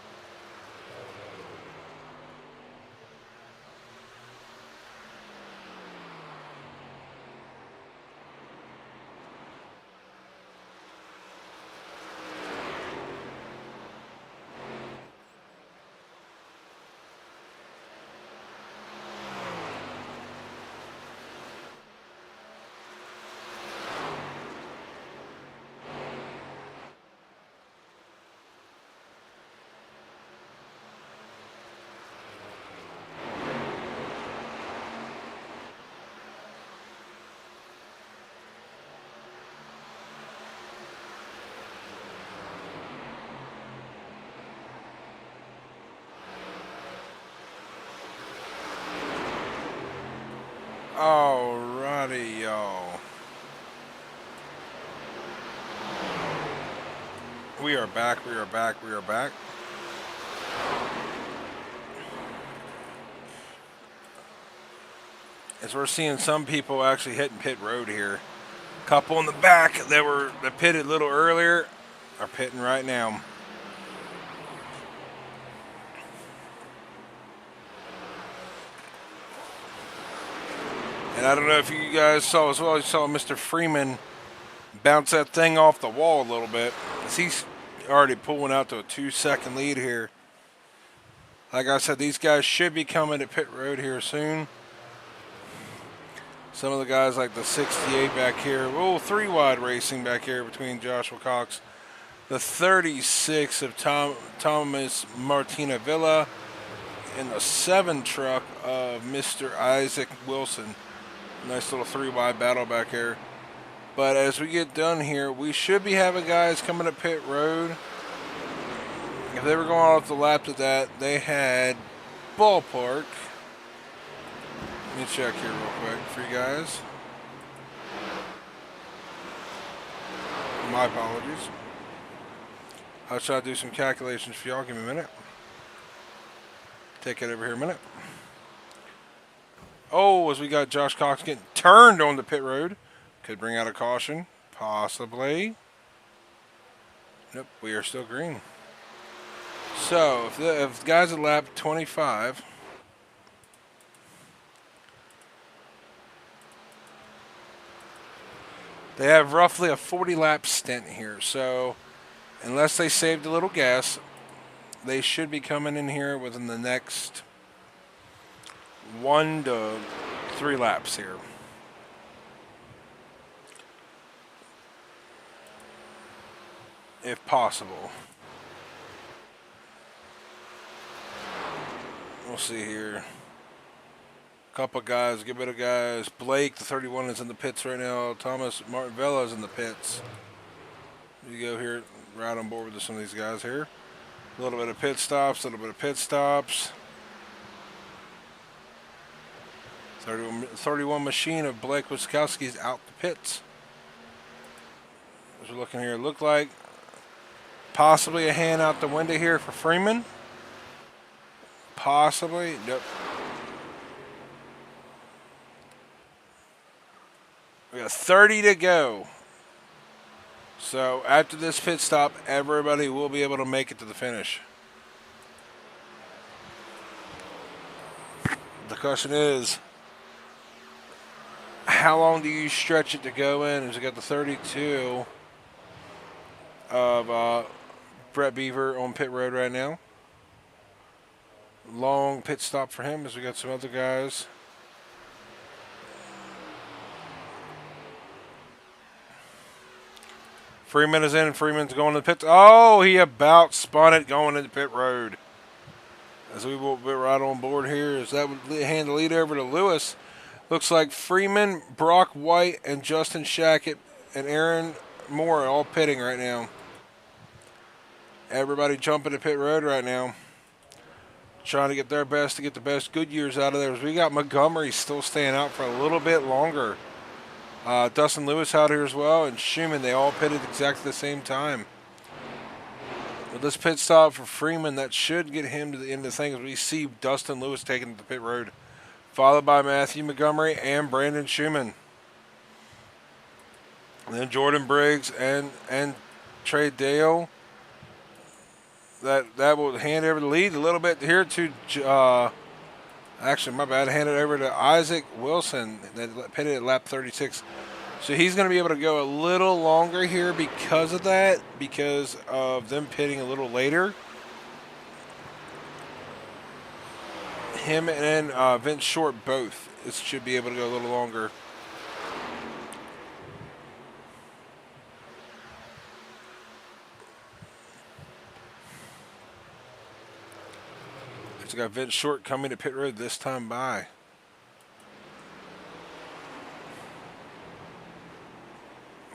Alrighty, y'all. We are back, we are back, we are back. As we're seeing some people actually hitting pit road here. Couple in the back that pitted a little earlier are pitting right now. And I don't know if you guys saw as well, you saw Mr. Freeman bounce that thing off the wall a little bit. He's already pulling out to a 2-second lead here. Like I said, these guys should be coming to pit road here soon. Some of the guys like the 68 back here. Oh, 3-wide racing back here between Joshua Cox. The 36 of Thomas Martina Villa. And the 7 truck of Mr. Isaac Wilson. Nice little 3-wide battle back here. But as we get done here, we should be having guys coming to pit road. If they were going off the lap to that, they had ballpark. Let me check here real quick for you guys. My apologies. I'll try to do some calculations for y'all. Give me a minute. Take it over here a minute. Oh, as we got Josh Cox getting turned on the pit road. Could bring out a caution. Possibly. Nope, we are still green. So, if the guys at lap 25... They have roughly a 40-lap stint here. So, unless they saved a little gas, they should be coming in here within the next 1 to 3 laps here. If possible. We'll see here. Couple guys, good bit of guys. Blake, the 31, is in the pits right now. Thomas Martin Vella is in the pits. You go here, right on board with some of these guys here. A little bit of pit stops, a little bit of pit stops. 31 machine of Blake Wiskowski's out the pits. As we're looking here, it looked like possibly a hand out the window here for Freeman. Possibly. Nope. We got 30 to go. So after this pit stop, everybody will be able to make it to the finish. The question is, how long do you stretch it to go in? As we got the 32 of Brett Beaver on pit road right now. Long pit stop for him as we got some other guys. Freeman is in, and Freeman's going to the pit. Oh, he about spun it going into pit road. As we will be right on board here, as that would hand the lead over to Lewis. Looks like Freeman, Brock White, and Justin Shackett and Aaron Moore are all pitting right now. Everybody jumping to pit road right now. Trying to get their best to get the best Goodyears out of there. As we got Montgomery still staying out for a little bit longer. Dustin Lewis out here as well, and Schumann, they all pitted exactly the same time. With this pit stop for Freeman, that should get him to the end of the thing as we see Dustin Lewis taking the pit road, followed by Matthew Montgomery and Brandon Schumann. And then Jordan Briggs and Trey Dale. That will hand over the lead a little bit here to, actually, my bad, hand it over to Isaac Wilson that pitted at lap 36. So he's going to be able to go a little longer here because of that, because of them pitting a little later. Him and Vince Short both should be able to go a little longer. So got Vince Short coming to pit road this time by.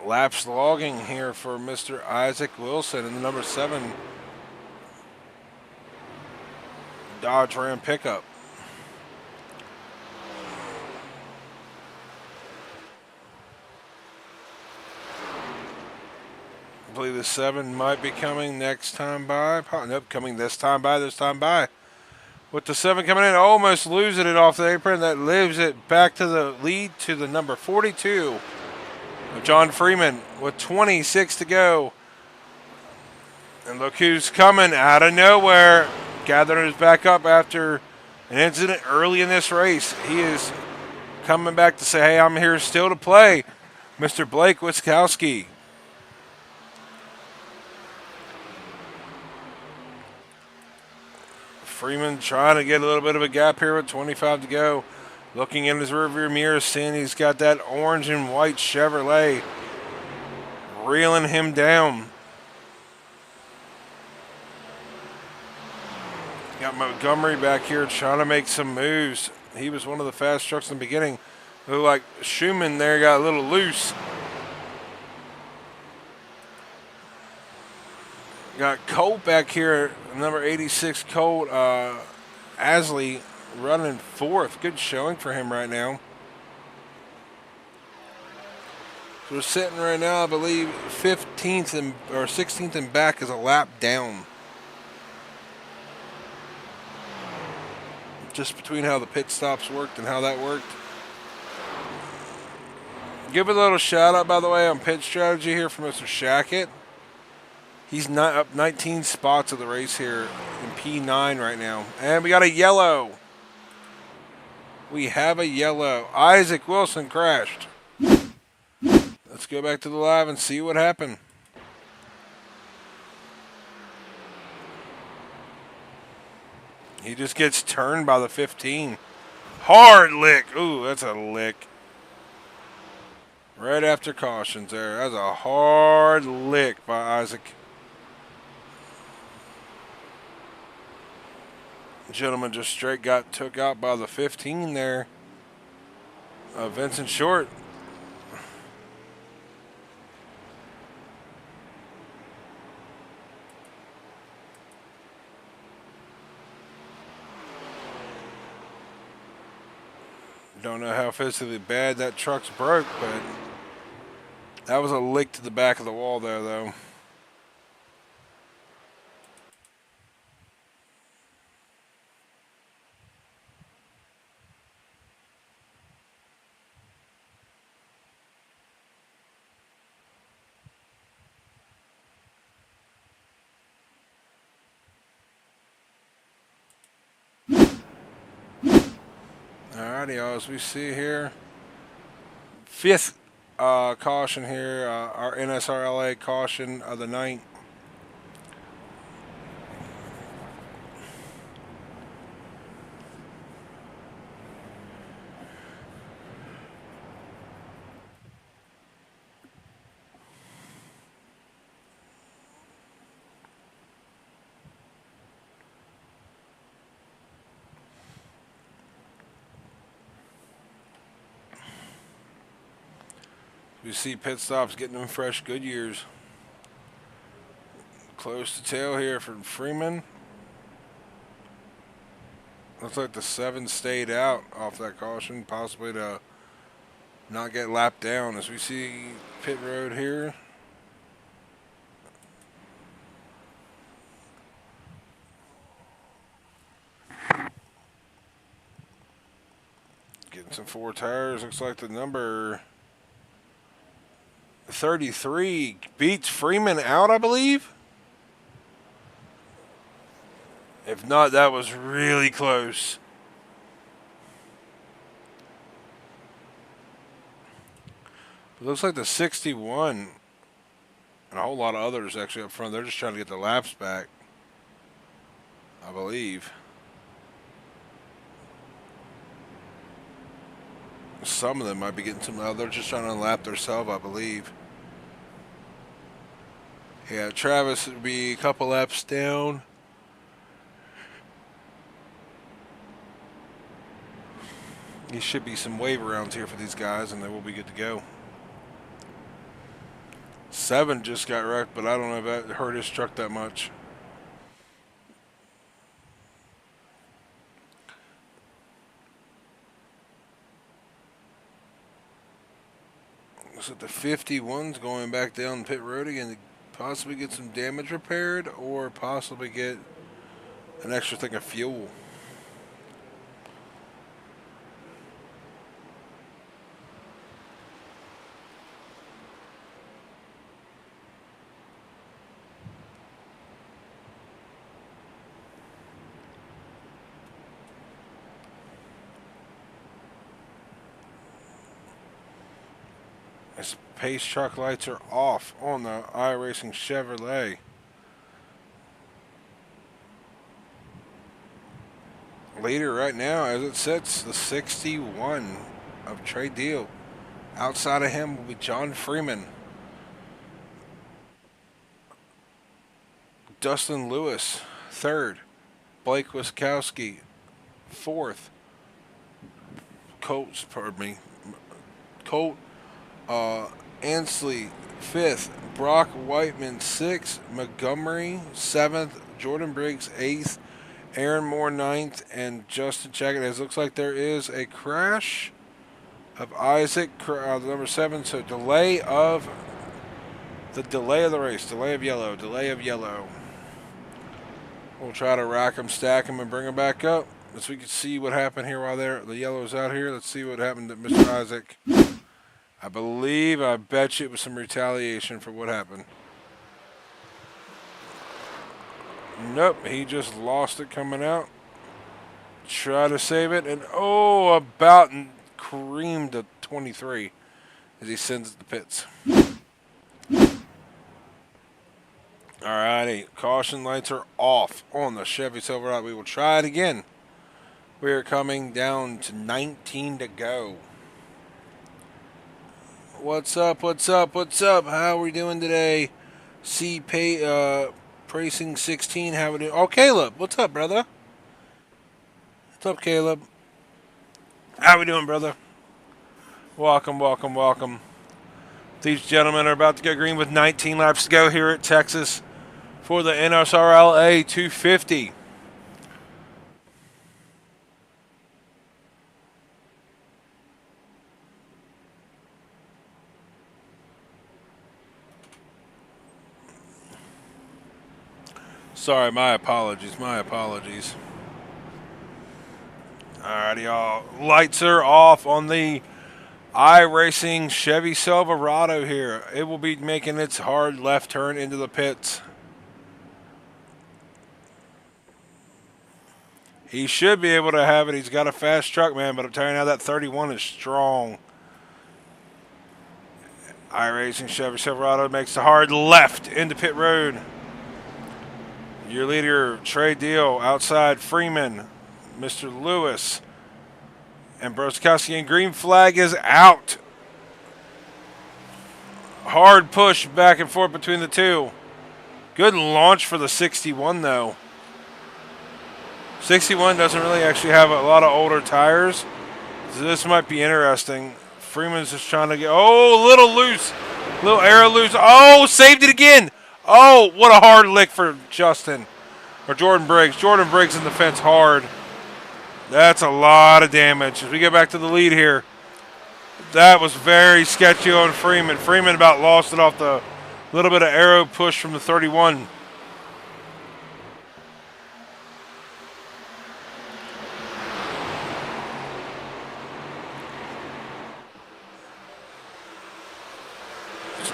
Laps logging here for Mr. Isaac Wilson in the number 7 Dodge Ram pickup. I believe the 7 might be coming next time by. Nope, coming this time by. With the 7 coming in, almost losing it off the apron. That leaves it back to the lead to the number 42. John Freeman with 26 to go. And look who's coming out of nowhere. Gathering his back up after an incident early in this race. He is coming back to say, hey, I'm here still to play. Mr. Blake Wiskowski. Freeman trying to get a little bit of a gap here with 25 to go. Looking in his rearview mirror, seeing he's got that orange and white Chevrolet reeling him down. Got Montgomery back here trying to make some moves. He was one of the fast trucks in the beginning. Looked like Schumann there got a little loose. Got Colt back here, number 86 Colt Asley running 4th. Good showing for him right now. So we're sitting right now, I believe, 15th or 16th and back is a lap down. Just between how the pit stops worked and how that worked. Give a little shout out, by the way, on pit strategy here for Mr. Shackett. He's not up 19 spots of the race here in P9 right now. And we got a yellow. We have a yellow. Isaac Wilson crashed. Let's go back to the live and see what happened. He just gets turned by the 15. Hard lick. Ooh, that's a lick. Right after cautions there. That's a hard lick by Isaac. Gentleman just straight got took out by the 15 there. Vincent Short. Don't know how physically bad that truck's broke, but that was a lick to the back of the wall there, though. Alrighty, y'all, as we see here, fifth caution here, our NSRLA caution of the night. We see pit stops getting them fresh Goodyears. Close to tail here from Freeman. Looks like the 7 stayed out off that caution, possibly to not get lapped down. As we see pit road here. Getting some 4 tires. Looks like the number 33 beats Freeman out, I believe. If not, that was really close. It looks like the 61 and a whole lot of others actually up front, they're just trying to get the laps back, I believe. Some of them might be getting some, they're just trying to lap themselves, I believe. Yeah, Travis would be a couple laps down. There should be some wave rounds here for these guys, and they will be good to go. 7 just got wrecked, but I don't know if that hurt his truck that much. Looks like the 51's going back down pit road again to possibly get some damage repaired or possibly get an extra thing of fuel. His pace truck lights are off on the iRacing Chevrolet. Leader right now, as it sits, the 61 of Trey Deal. Outside of him will be John Freeman. Dustin Lewis, 3rd. Blake Wiskowski, 4th. Colt Nsrla, 5th. Brock Whiteman, 6th. Montgomery, 7th. Jordan Briggs, 8th. Aaron Moore, 9th. And Justin Chaggett. It looks like there is a crash of Isaac, the number 7. So delay of the race. Delay of yellow. We'll try to rack them, stack them, and bring them back up. As we can see what happened here while the yellow's out here. Let's see what happened to Mr. Isaac. I bet you it was some retaliation for what happened. Nope, he just lost it coming out. Try to save it, and about creamed the 23 as he sends it to the pits. Alrighty, caution lights are off on the Chevy Silverado. We will try it again. We are coming down to 19 to go. What's up? How are we doing today? Pricing 16, how we doing? Oh, Caleb, what's up, brother? What's up, Caleb? How we doing, brother? Welcome. These gentlemen are about to go green with 19 laps to go here at Texas for the NSRLA 250. Sorry, my apologies. Alrighty, y'all. Lights are off on the iRacing Chevy Silverado here. It will be making its hard left turn into the pits. He should be able to have it. He's got a fast truck, man, but I'm telling you now that 31 is strong. iRacing Chevy Silverado makes the hard left into pit road. Your leader, Trey Deal, outside Freeman, Mr. Lewis, and Broskowski, and green flag is out. Hard push back and forth between the two. Good launch for the 61, though. 61 doesn't really actually have a lot of older tires, so this might be interesting. Freeman's just trying to get, oh, a little loose. Little arrow loose. Oh, saved it again. Oh, what a hard lick for Justin. Or Jordan Briggs. Jordan Briggs in the fence hard. That's a lot of damage. As we get back to the lead here, that was very sketchy on Freeman. Freeman about lost it off the little bit of arrow push from the 31.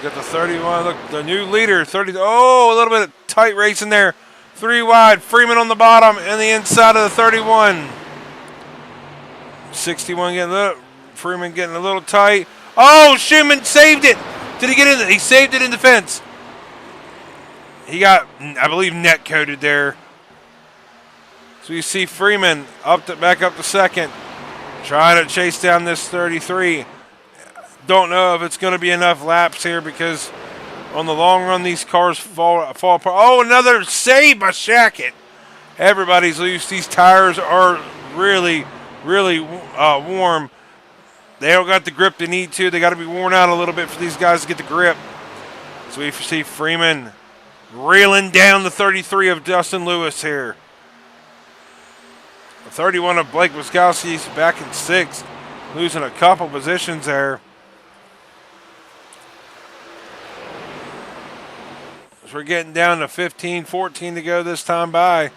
Got the 31. Look, the new leader, 30. Oh, a little bit of tight race in there. 3 wide. Freeman on the bottom and the inside of the 31. 61 getting a little. Freeman getting a little tight. Oh, Schumann saved it. Did he get in? He saved it in the fence. He got, I believe, net coated there. So you see Freeman back up to second, trying to chase down this 33. Don't know if it's going to be enough laps here because on the long run these cars fall apart. Oh, another save by Shackett. Everybody's loose. These tires are really, really warm. They don't got the grip they need to. They got to be worn out a little bit for these guys to get the grip. So we see Freeman reeling down the 33 of Dustin Lewis here. The 31 of Blake Wiskowski's back in 6th, losing a couple positions there. We're getting down to 15, 14 to go this time by.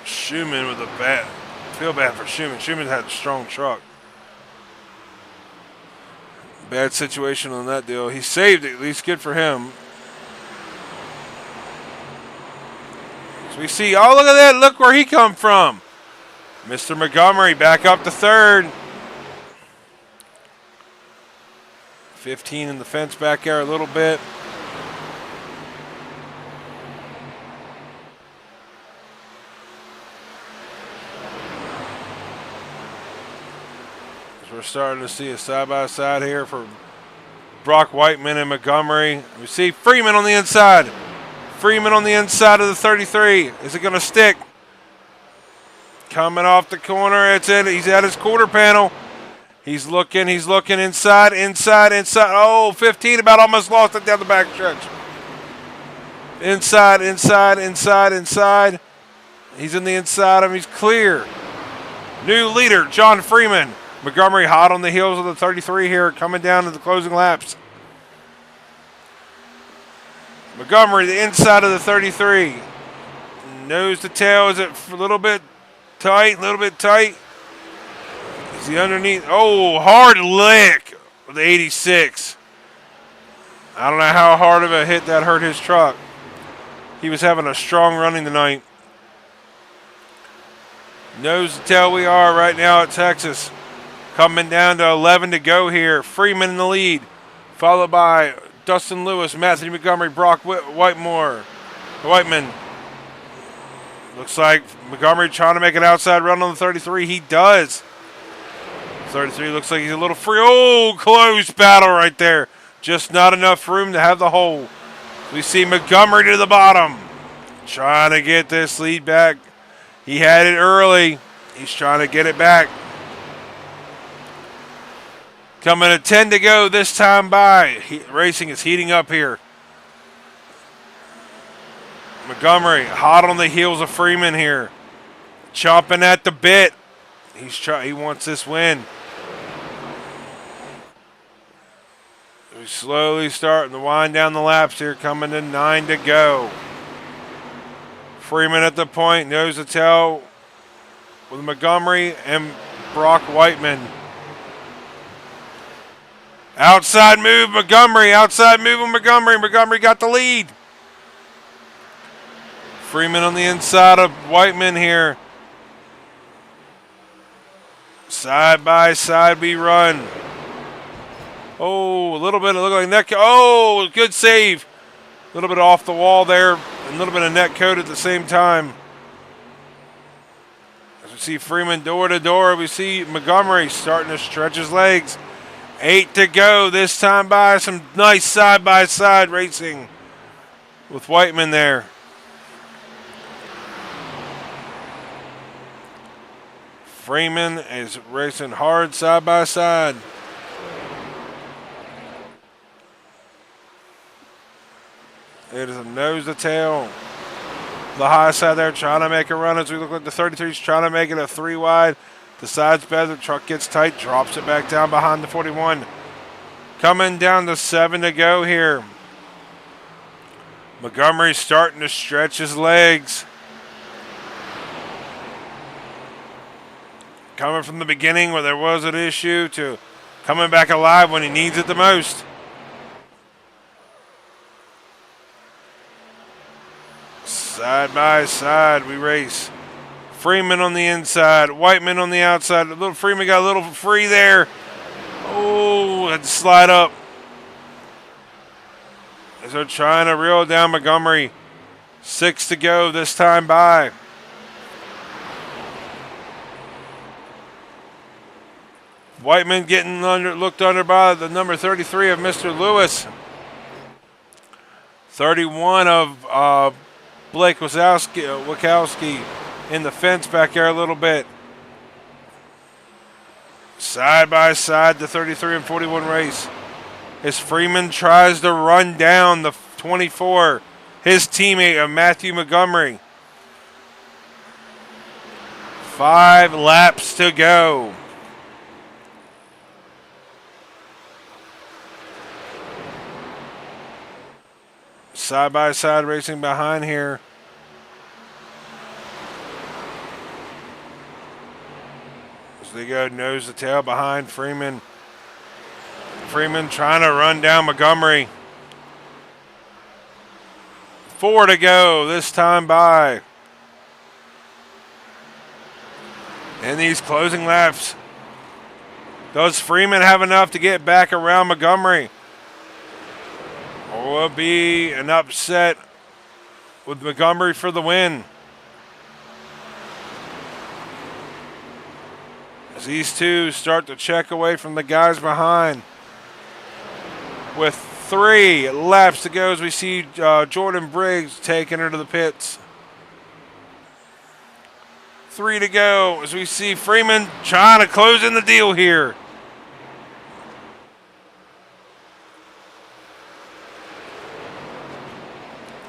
Schumann with a bad, feel bad for Schumann. Schumann had a strong truck. Bad situation on that deal. He saved it, at least good for him. So we see, oh, look at that. Look where he come from. Mr. Montgomery back up to 3rd. 15 in the fence back there a little bit. We're starting to see a side-by-side here for Brock Whiteman and Montgomery. We see Freeman on the inside. Freeman on the inside of the 33. Is it going to stick? Coming off the corner. It's in. He's at his quarter panel. He's looking inside. Oh, 15 about almost lost it down the back stretch. Inside. He's in the inside of him. He's clear. New leader, John Freeman. Montgomery hot on the heels of the 33 here, coming down to the closing laps. Montgomery, the inside of the 33. Nose to tail, is it a little bit tight, Is he underneath? Oh, hard lick with the 86. I don't know how hard of a hit that hurt his truck. He was having a strong running tonight. Nose to tail we are right now at Texas. Coming down to 11 to go here. Freeman in the lead, followed by Dustin Lewis, Matthew Montgomery, Brock Whiteman. Looks like Montgomery trying to make an outside run on the 33. He does. 33 looks like he's a little free. Oh, close battle right there. Just not enough room to have the hole. We see Montgomery to the bottom, trying to get this lead back. He had it early. He's trying to get it back. Coming to 10 to go this time by. Racing is heating up here. Montgomery hot on the heels of Freeman here. Chomping at the bit. He wants this win. We slowly starting to wind down the laps here, coming to 9 to go. Freeman at the point, nose to tail with Montgomery and Brock Whiteman. Outside move, Montgomery. Outside move of Montgomery. Montgomery got the lead. Freeman on the inside of Whiteman here. Side by side we run. Oh, a little bit of look like net. Oh, good save. A little bit off the wall there. A little bit of net code at the same time. As we see Freeman door to door, we see Montgomery starting to stretch his legs. 8 to go this time by. Some nice side by side racing with Whiteman there. Freeman is racing hard side by side. It is a nose to tail. The high side there trying to make a run as we look like the 33 is trying to make it a 3 wide. The side's better. The truck gets tight, drops it back down behind the 41. Coming down to 7 to go here. Montgomery's starting to stretch his legs. Coming from the beginning where there was an issue to coming back alive when he needs it the most. Side by side we race. Freeman on the inside, Whiteman on the outside. Little Freeman got a little free there. Oh, had to slide up. As they're trying to reel down Montgomery. 6 to go this time by. Whiteman getting looked under by the number 33 of Mr. Lewis. 31 of Blake Wachowski in the fence back there a little bit. Side by side, the 33 and 41 race. As Freeman tries to run down the 24, his teammate of Matthew Montgomery. 5 laps to go. Side by side racing behind here. As they go nose to tail behind Freeman. Freeman trying to run down Montgomery. 4 to go this time by. In these closing laps, does Freeman have enough to get back around Montgomery? Or will it be an upset with Montgomery for the win? As these two start to check away from the guys behind. With 3 laps to go as we see Jordan Briggs taking her to the pits. 3 to go as we see Freeman trying to close in the deal here.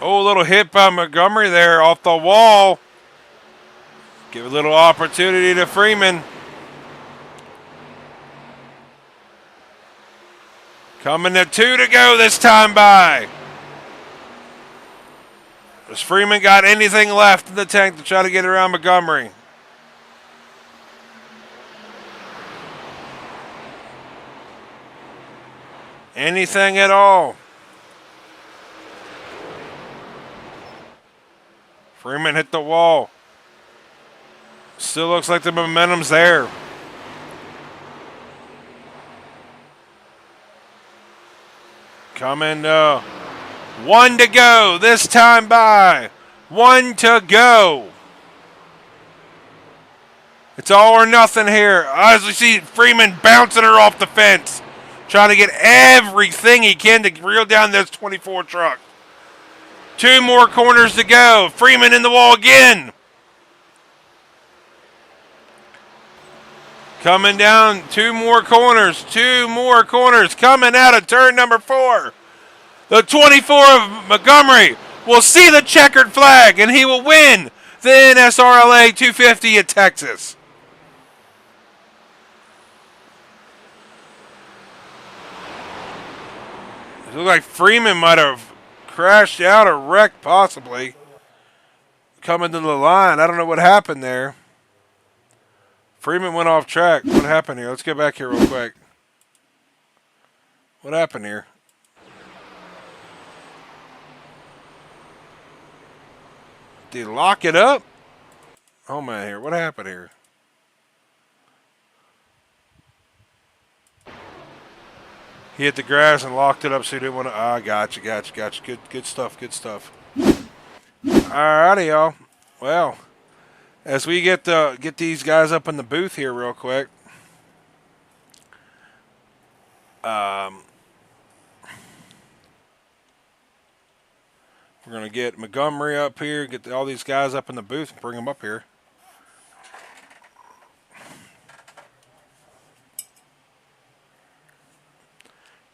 Oh, a little hit by Montgomery there off the wall. Give a little opportunity to Freeman. Coming to 2 to go this time by. Has Freeman got anything left in the tank to try to get around Montgomery? Anything at all? Freeman hit the wall. Still looks like the momentum's there. Coming 1 to go this time by. 1 to go. It's all or nothing here. As we see Freeman bouncing her off the fence. Trying to get everything he can to reel down this 24 truck. 2 more corners to go. Freeman in the wall again. Coming down 2 more corners. 2 more corners coming out of turn number 4. The 24 of Montgomery will see the checkered flag and he will win the Nsrla 250 at Texas. It looked like Freeman might have crashed out or wrecked possibly. Coming to the line. I don't know what happened there. Freeman went off track. What happened here? Let's get back here real quick. What happened here? Did he lock it up? Oh man, here. What happened here? He hit the grass and locked it up, so he didn't want to. Ah, gotcha. Good stuff. Alrighty, y'all. Well, as we get these guys up in the booth here real quick. We're gonna get Montgomery up here, get all these guys up in the booth, and bring them up here.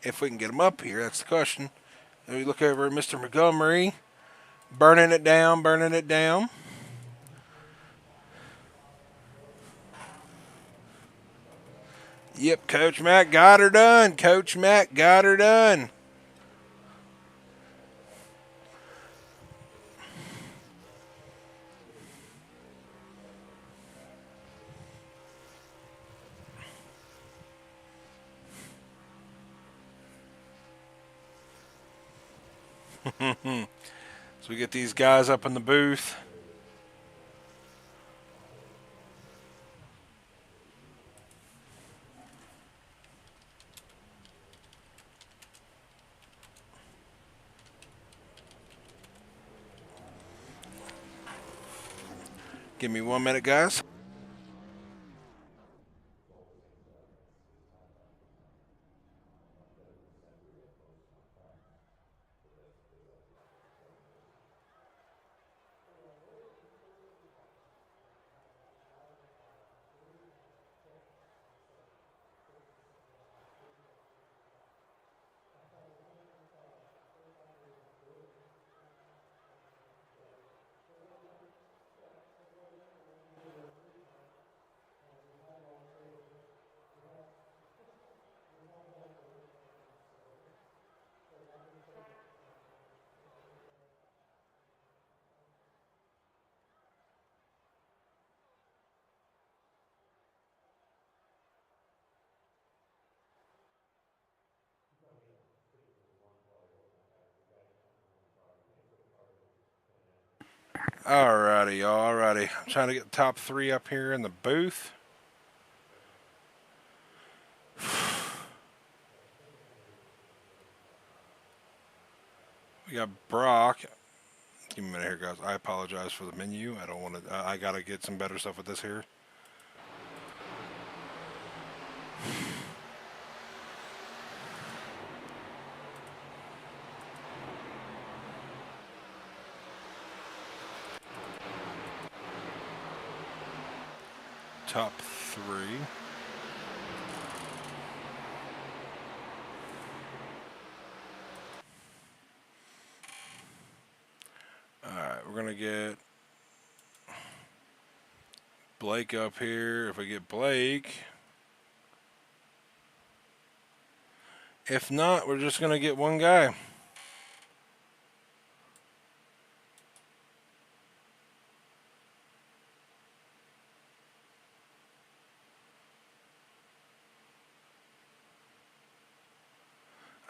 If we can get them up here, that's the question. And we look over at Mr. Montgomery, burning it down. Yep, Coach Matt got her done. So we get these guys up in the booth. Give me 1 minute, guys. Alrighty, y'all. Alrighty. I'm trying to get the top 3 up here in the booth. We got Brock. Give me a minute here, guys. I apologize for the menu. I don't want to. I gotta get some better stuff with this here. Top 3. Alright, we're gonna get Blake up here. If we get Blake. If not, we're just gonna get one guy.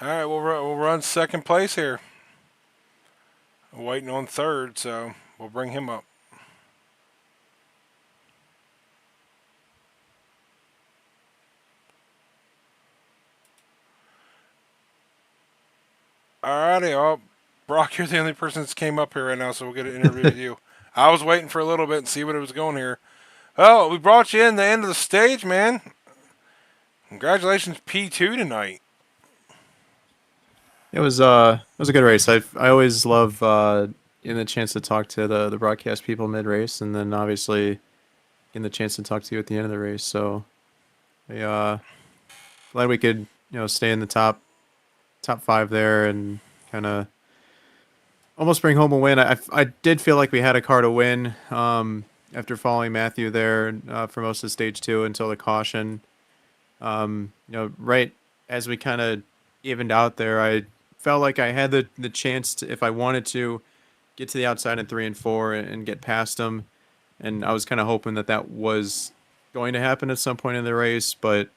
All right, we'll run second place here. We're waiting on third, so we'll bring him up. Alrighty, oh, Brock, you're the only person that's came up here right now, so we'll get an interview with you. I was waiting for a little bit and see what it was going here. Oh, we brought you in the end of the stage, man. Congratulations, P2 tonight.
It was a good race. I always love getting the chance to talk to the broadcast people mid race, and then obviously getting the chance to talk to you at the end of the race. So, glad we could stay in the top 5 there and kind of almost bring home a win. I did feel like we had a car to win after following Matthew there for most of stage 2 until the caution. Right as we kind of evened out there, I felt like I had the chance to, if I wanted to, get to the outside in 3 and 4 and get past them. And I was kind of hoping that was going to happen at some point in the race, but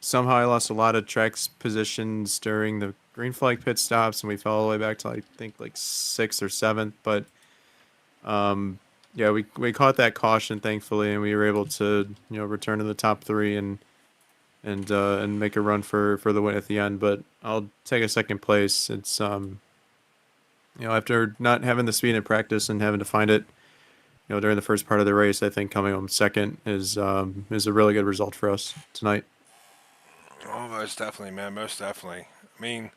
somehow I lost a lot of tracks positions during the green flag pit stops, and we fell all the way back to I think like sixth or seventh. But um, yeah, we caught that caution thankfully, and we were able to return to the top three and make a run for the win at the end. But I'll take a second place. It's after not having the speed in practice and having to find it during the first part of the race, I think coming home second is a really good result for us tonight.
Oh, most definitely, man. Most definitely. I mean,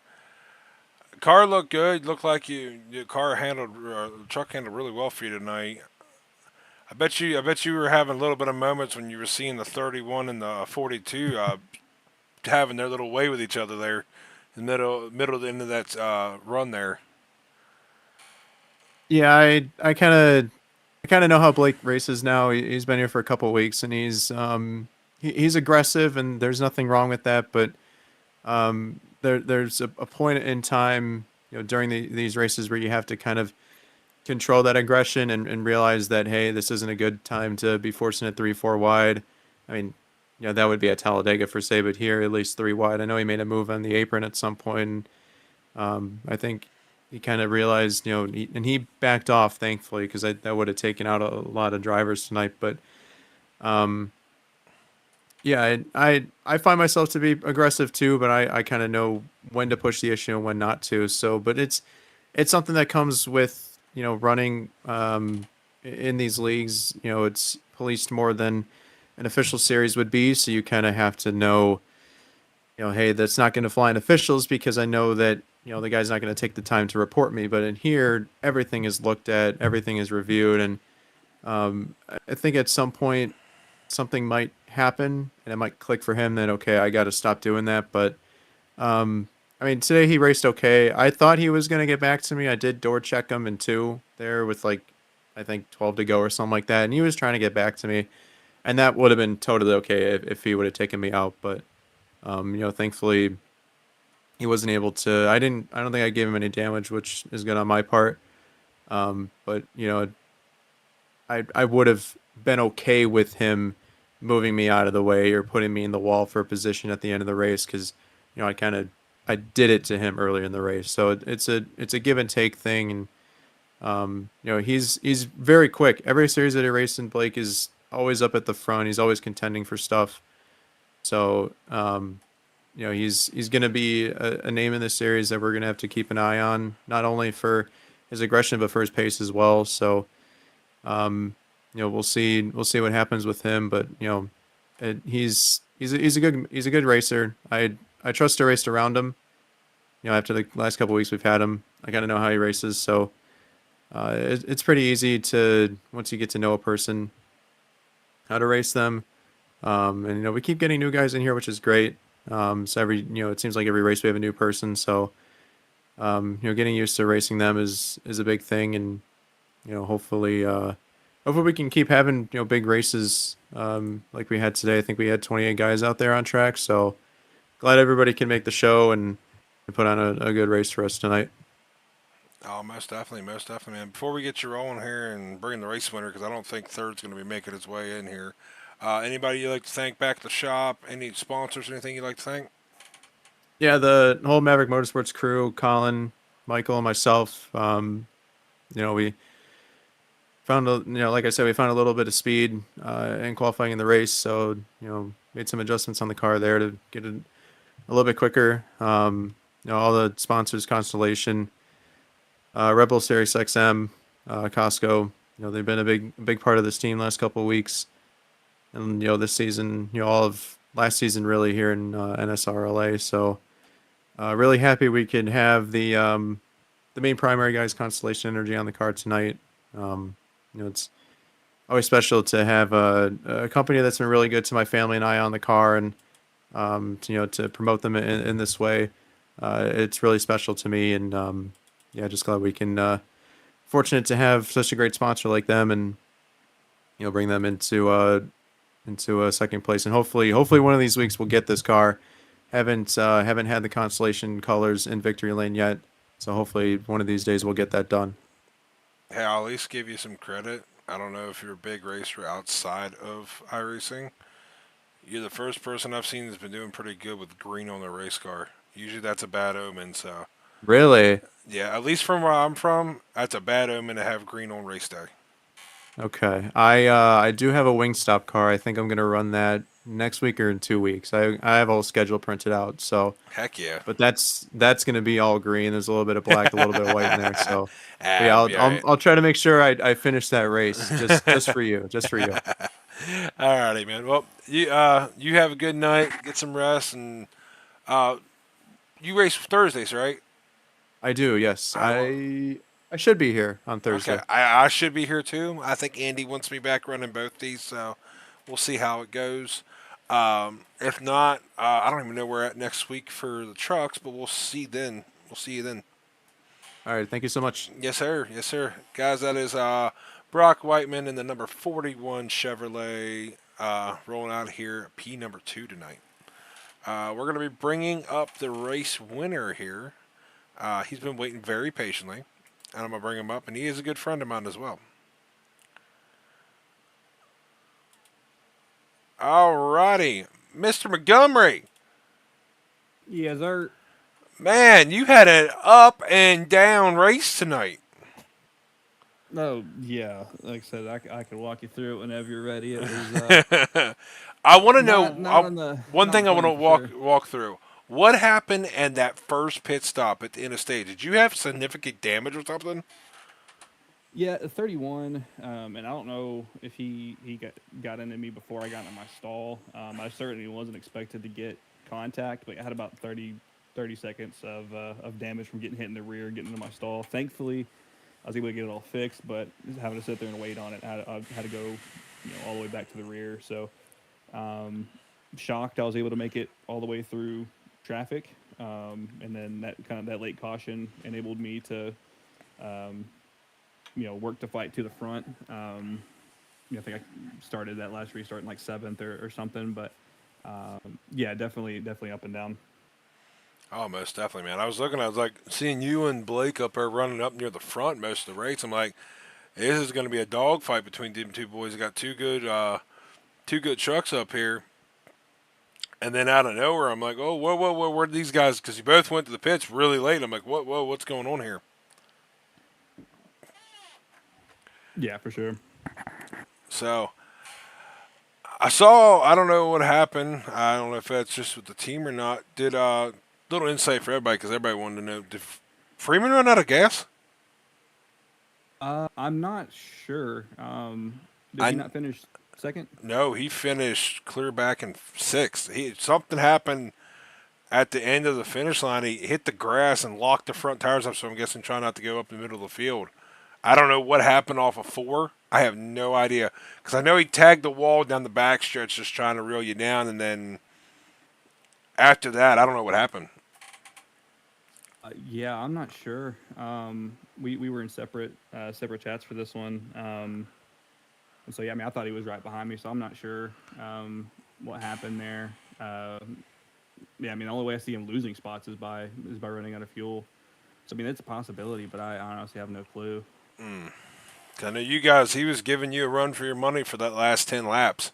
the car looked good. Looked like your car handled, the truck handled really well for you tonight. I bet you were having a little bit of moments when you were seeing the 31 and the 42 having their little way with each other there, in the middle of the end of that run there.
Yeah, I kind of know how Blake races now. He's been here for a couple of weeks, and he's aggressive, and there's nothing wrong with that. But there's a point in time, during these races where you have to kind of control that aggression and realize that hey, this isn't a good time to be forcing it 3-4 wide. I mean, that would be at Talladega for say, but here at least 3 wide. I know he made a move on the apron at some point. And, I think he kind of realized, and he backed off thankfully because that would have taken out a lot of drivers tonight. But um, yeah, I find myself to be aggressive too, but I kind of know when to push the issue and when not to. So, but it's something that comes with running in these leagues. It's policed more than an official series would be, so you kind of have to know, hey, that's not going to fly in officials because I know that the guy's not going to take the time to report me. But in here, everything is looked at, everything is reviewed, and I think at some point something might happen and it might click for him that okay, I got to stop doing that. But I mean, today he raced okay. I thought he was gonna get back to me. I did door check him in two there with like I think 12 to go or something like that, and he was trying to get back to me, and that would have been totally okay if he would have taken me out. But thankfully he wasn't able to. I don't think I gave him any damage, which is good on my part. But I would have been okay with him moving me out of the way or putting me in the wall for a position at the end of the race because I did it to him earlier in the race. So it's a give and take thing, and he's very quick. Every series that he races in, Blake is always up at the front. He's always contending for stuff. So he's going to be a name in this series that we're going to have to keep an eye on, not only for his aggression but for his pace as well. So we'll see what happens with him, but he's a good racer. I trust to race around him. After the last couple of weeks we've had him, I kind of know how he races. So it's pretty easy to once you get to know a person, how to race them. And we keep getting new guys in here, which is great. So it seems like every race we have a new person. So getting used to racing them is a big thing, and hopefully we can keep having big races like we had today. I think we had 28 guys out there on track, so glad everybody can make the show and put on a good race for us tonight.
Oh, most definitely, man. Before we get you rolling here and bring the race winner, because I don't think third's going to be making its way in here. Anybody you'd like to thank back at the shop? Any sponsors or anything you'd like to thank?
Yeah, the whole Maverick Motorsports crew, Colin, Michael, and myself. We found like I said, we found a little bit of speed in qualifying in the race, so made some adjustments on the car there to get it a little bit quicker. All the sponsors, Constellation, Red Bull Series XM, Costco. They've been a big part of this team last couple of weeks, and this season, all of last season really here in NSRLA. So really happy we could have the main primary guys, Constellation Energy, on the car tonight. It's always special to have a company that's been really good to my family and I on the car, and to promote them in this way. It's really special to me, and just glad we can fortunate to have such a great sponsor like them, and bring them into a second place, and hopefully one of these weeks we'll get this car. Haven't had the Constellation colors in victory lane yet, so hopefully one of these days we'll get that done.
Hey, I'll at least give you some credit. I don't know if you're a big racer outside of iRacing. You're the first person I've seen that's been doing pretty good with green on their race car. Usually that's a bad omen. So
Really?
yeah, at least from where I'm from, that's a bad omen to have green on race day.
Okay. I do have a Wingstop car. I think I'm gonna run that next week or in 2 weeks. I have a whole schedule printed out. So,
Heck yeah.
but that's gonna be all green. There's a little bit of black, a little bit of white in there. So, but yeah,
It'll be alright.
I'll try to make sure I finish that race just for you, just for you.
Alrighty, man. Well, you have a good night. Get some rest, and uh, you race Thursdays, right?
I do. Yes.
I will.
I should be here on
Okay,
Thursday.
I should be here too. I think Andy wants me back running both these, so we'll see how it goes. If not, I don't even know where we're at next week for the trucks, but we'll see then. We'll see you then.
All right. Thank you so much.
Yes, sir. Yes, sir. Guys, that is Brock Whiteman in the number 41 Chevrolet rolling out here, P number 2 tonight. We're going to be bringing up the race winner here. He's been waiting very patiently, and I'm going to bring him up, and he is a good friend of mine as well. Alrighty, Mr. Montgomery.
Yes, sir.
Man, you had an up and down race tonight.
Oh, yeah. Like I said, I could walk you through it whenever you're ready. It was
I want to know
not on the
one
not
thing I want
fun
to
for sure.
walk through. What happened at that first pit stop at the end of stage? Did you have significant damage or something?
Yeah, 31. And I don't know if he got into me before I got into my stall. I certainly wasn't expected to get contact, but I had about 30 seconds of damage from getting hit in the rear, getting into my stall. Thankfully, I was able to get it all fixed, but just having to sit there and wait on it, I had to go, all the way back to the rear. So, shocked I was able to make it all the way through traffic, and then that late caution enabled me to, um, work to fight to the front. I think I started that last restart in like seventh or something, but yeah, definitely up and down.
Oh, most definitely, man. I was looking. I was like seeing you and Blake up there running up near the front most of the race. I'm like, this is going to be a dogfight between them two boys. They got two good trucks up here. And then out of nowhere, I'm like, oh, whoa, where are these guys? Because you both went to the pits really late. I'm like, what's going on here?
Yeah, for sure.
So I saw. I don't know what happened. I don't know if that's just with the team or not. Did little insight for everybody because everybody wanted to know. Did Freeman run out of gas?
I'm not sure. Did he
I
not finish second?
No, he finished clear back in sixth. Something happened at the end of the finish line. He hit the grass and locked the front tires up. So I'm guessing trying not to go up the middle of the field. I don't know what happened off of four. I have no idea because I know he tagged the wall down the back stretch, just trying to reel you down, and then after that, I don't know what happened.
Yeah, I'm not sure. We were in separate chats for this one. And so yeah, I mean, I thought he was right behind me, so I'm not sure what happened there. Yeah, I mean, the only way I see him losing spots is by running out of fuel. So I mean, it's a possibility, but I honestly have no clue.
I know you guys. He was giving you a run for your money for that last 10 laps.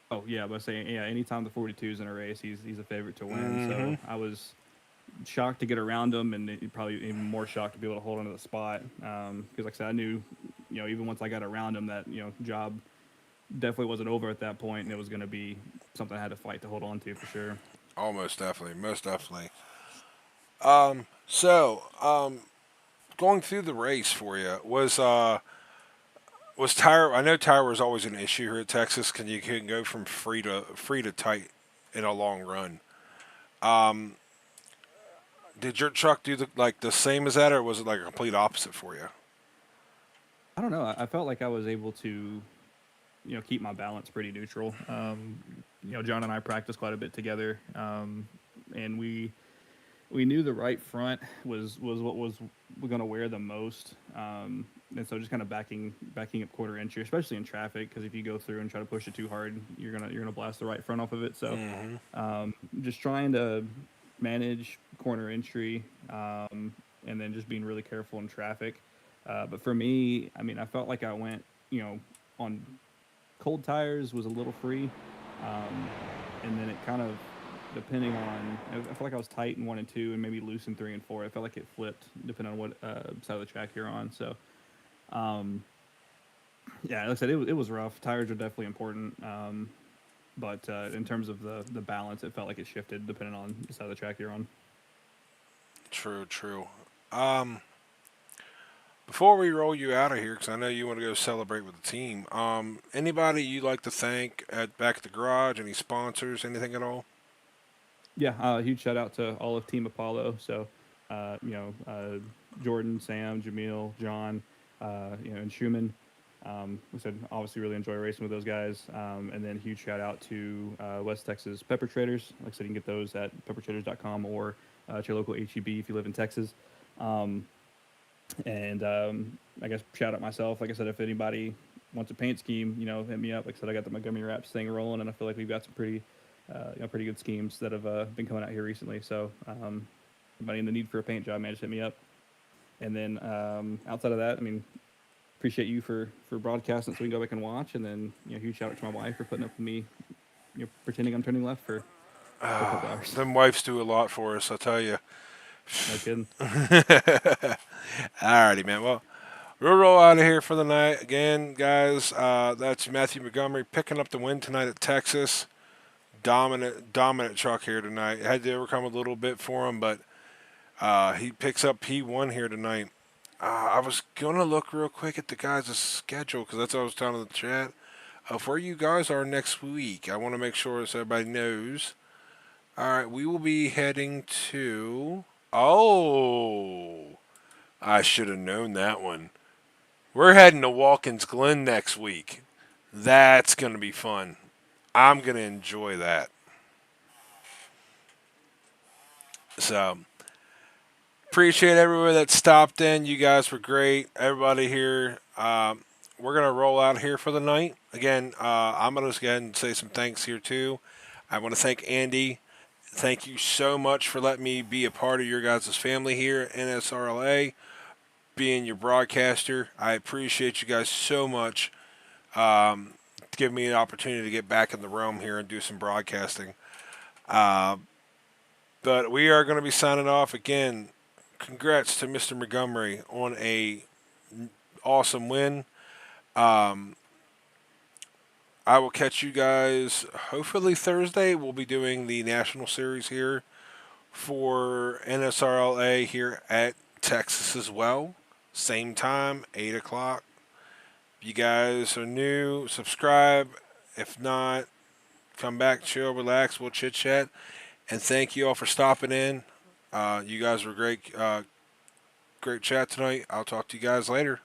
Oh yeah, but saying yeah, anytime the 42's in a race, he's a favorite to win.
Mm-hmm.
So I was shocked to get around him, and probably even more shocked to be able to hold onto the spot. Because like I said, I knew, even once I got around him, that job definitely wasn't over at that point, and it was going to be something I had to fight to hold on to for sure.
Oh, most definitely, most definitely. So, going through the race for you was tire. I know tire was always an issue here at Texas. You can go from free to tight in a long run. Um, did your truck do the same as that, or was it like a complete opposite for you?
I don't know. I felt like I was able to, keep my balance pretty neutral. John and I practiced quite a bit together, and we knew the right front was what was going to wear the most, and so just kind of backing up quarter entry, especially in traffic, because if you go through and try to push it too hard, you're gonna blast the right front off of it. So just trying to manage corner entry, and then just being really careful in traffic. But for me, I mean, I felt like I went, on cold tires was a little free, and then it kind of, depending on, I felt like I was tight in 1 and 2 and maybe loose in 3 and 4. I felt like it flipped depending on what side of the track you're on. So um, yeah, like I said, it was rough. Tires are definitely important. But in terms of the balance, it felt like it shifted depending on the side of the track you're on.
True, true. Um, Before we roll you out of here, because I know you want to go celebrate with the team, anybody you'd like to thank at back at the garage? Any sponsors? Anything at all?
Yeah, huge shout out to all of Team Apollo. So, Jordan, Sam, Jamil, John, and Schumann. We said obviously really enjoy racing with those guys. And then huge shout out to West Texas Pepper Traders. Like I said, you can get those at peppertraders.com or at your local HEB if you live in Texas. And I guess shout out myself. Like I said, if anybody wants a paint scheme, hit me up. Like I said, I got the Montgomery Wraps thing rolling, and I feel like we've got some pretty good schemes that have been coming out here recently. So, anybody in the need for a paint job, man, just hit me up. And then outside of that, I mean, appreciate you for broadcasting so we can go back and watch. And then huge shout out to my wife for putting up with me, pretending I'm turning left for a couple hours.
Them wives do a lot for us, I tell you.
No kidding.
Alrighty, man. Well, we'll roll out of here for the night. Again, guys, that's Matthew Montgomery picking up the win tonight at Texas. Dominant truck here tonight. Had to overcome a little bit for him, but he picks up P1 here tonight. I was going to look real quick at the guys' schedule because that's what I was telling the chat of where you guys are next week. I want to make sure so everybody knows. All right, we will be heading to... Oh, I should have known that one. We're heading to Watkins Glen next week. That's going to be fun. I'm going to enjoy that. So, appreciate everyone that stopped in. You guys were great. Everybody here. We're going to roll out here for the night. Again, I'm going to go ahead and say some thanks here, too. I want to thank Andy. Thank you so much for letting me be a part of your guys' family here at Nsrla, being your broadcaster. I appreciate you guys so much. Giving me an opportunity to get back in the realm here and do some broadcasting. But we are going to be signing off again. Congrats to Mr. Montgomery on a awesome win. I will catch you guys hopefully Thursday. We'll be doing the National Series here for Nsrla here at Texas as well. Same time, 8 o'clock. If you guys are new, subscribe. If not, come back, chill, relax, we'll chit chat. And thank you all for stopping in. You guys were great. Great chat tonight. I'll talk to you guys later.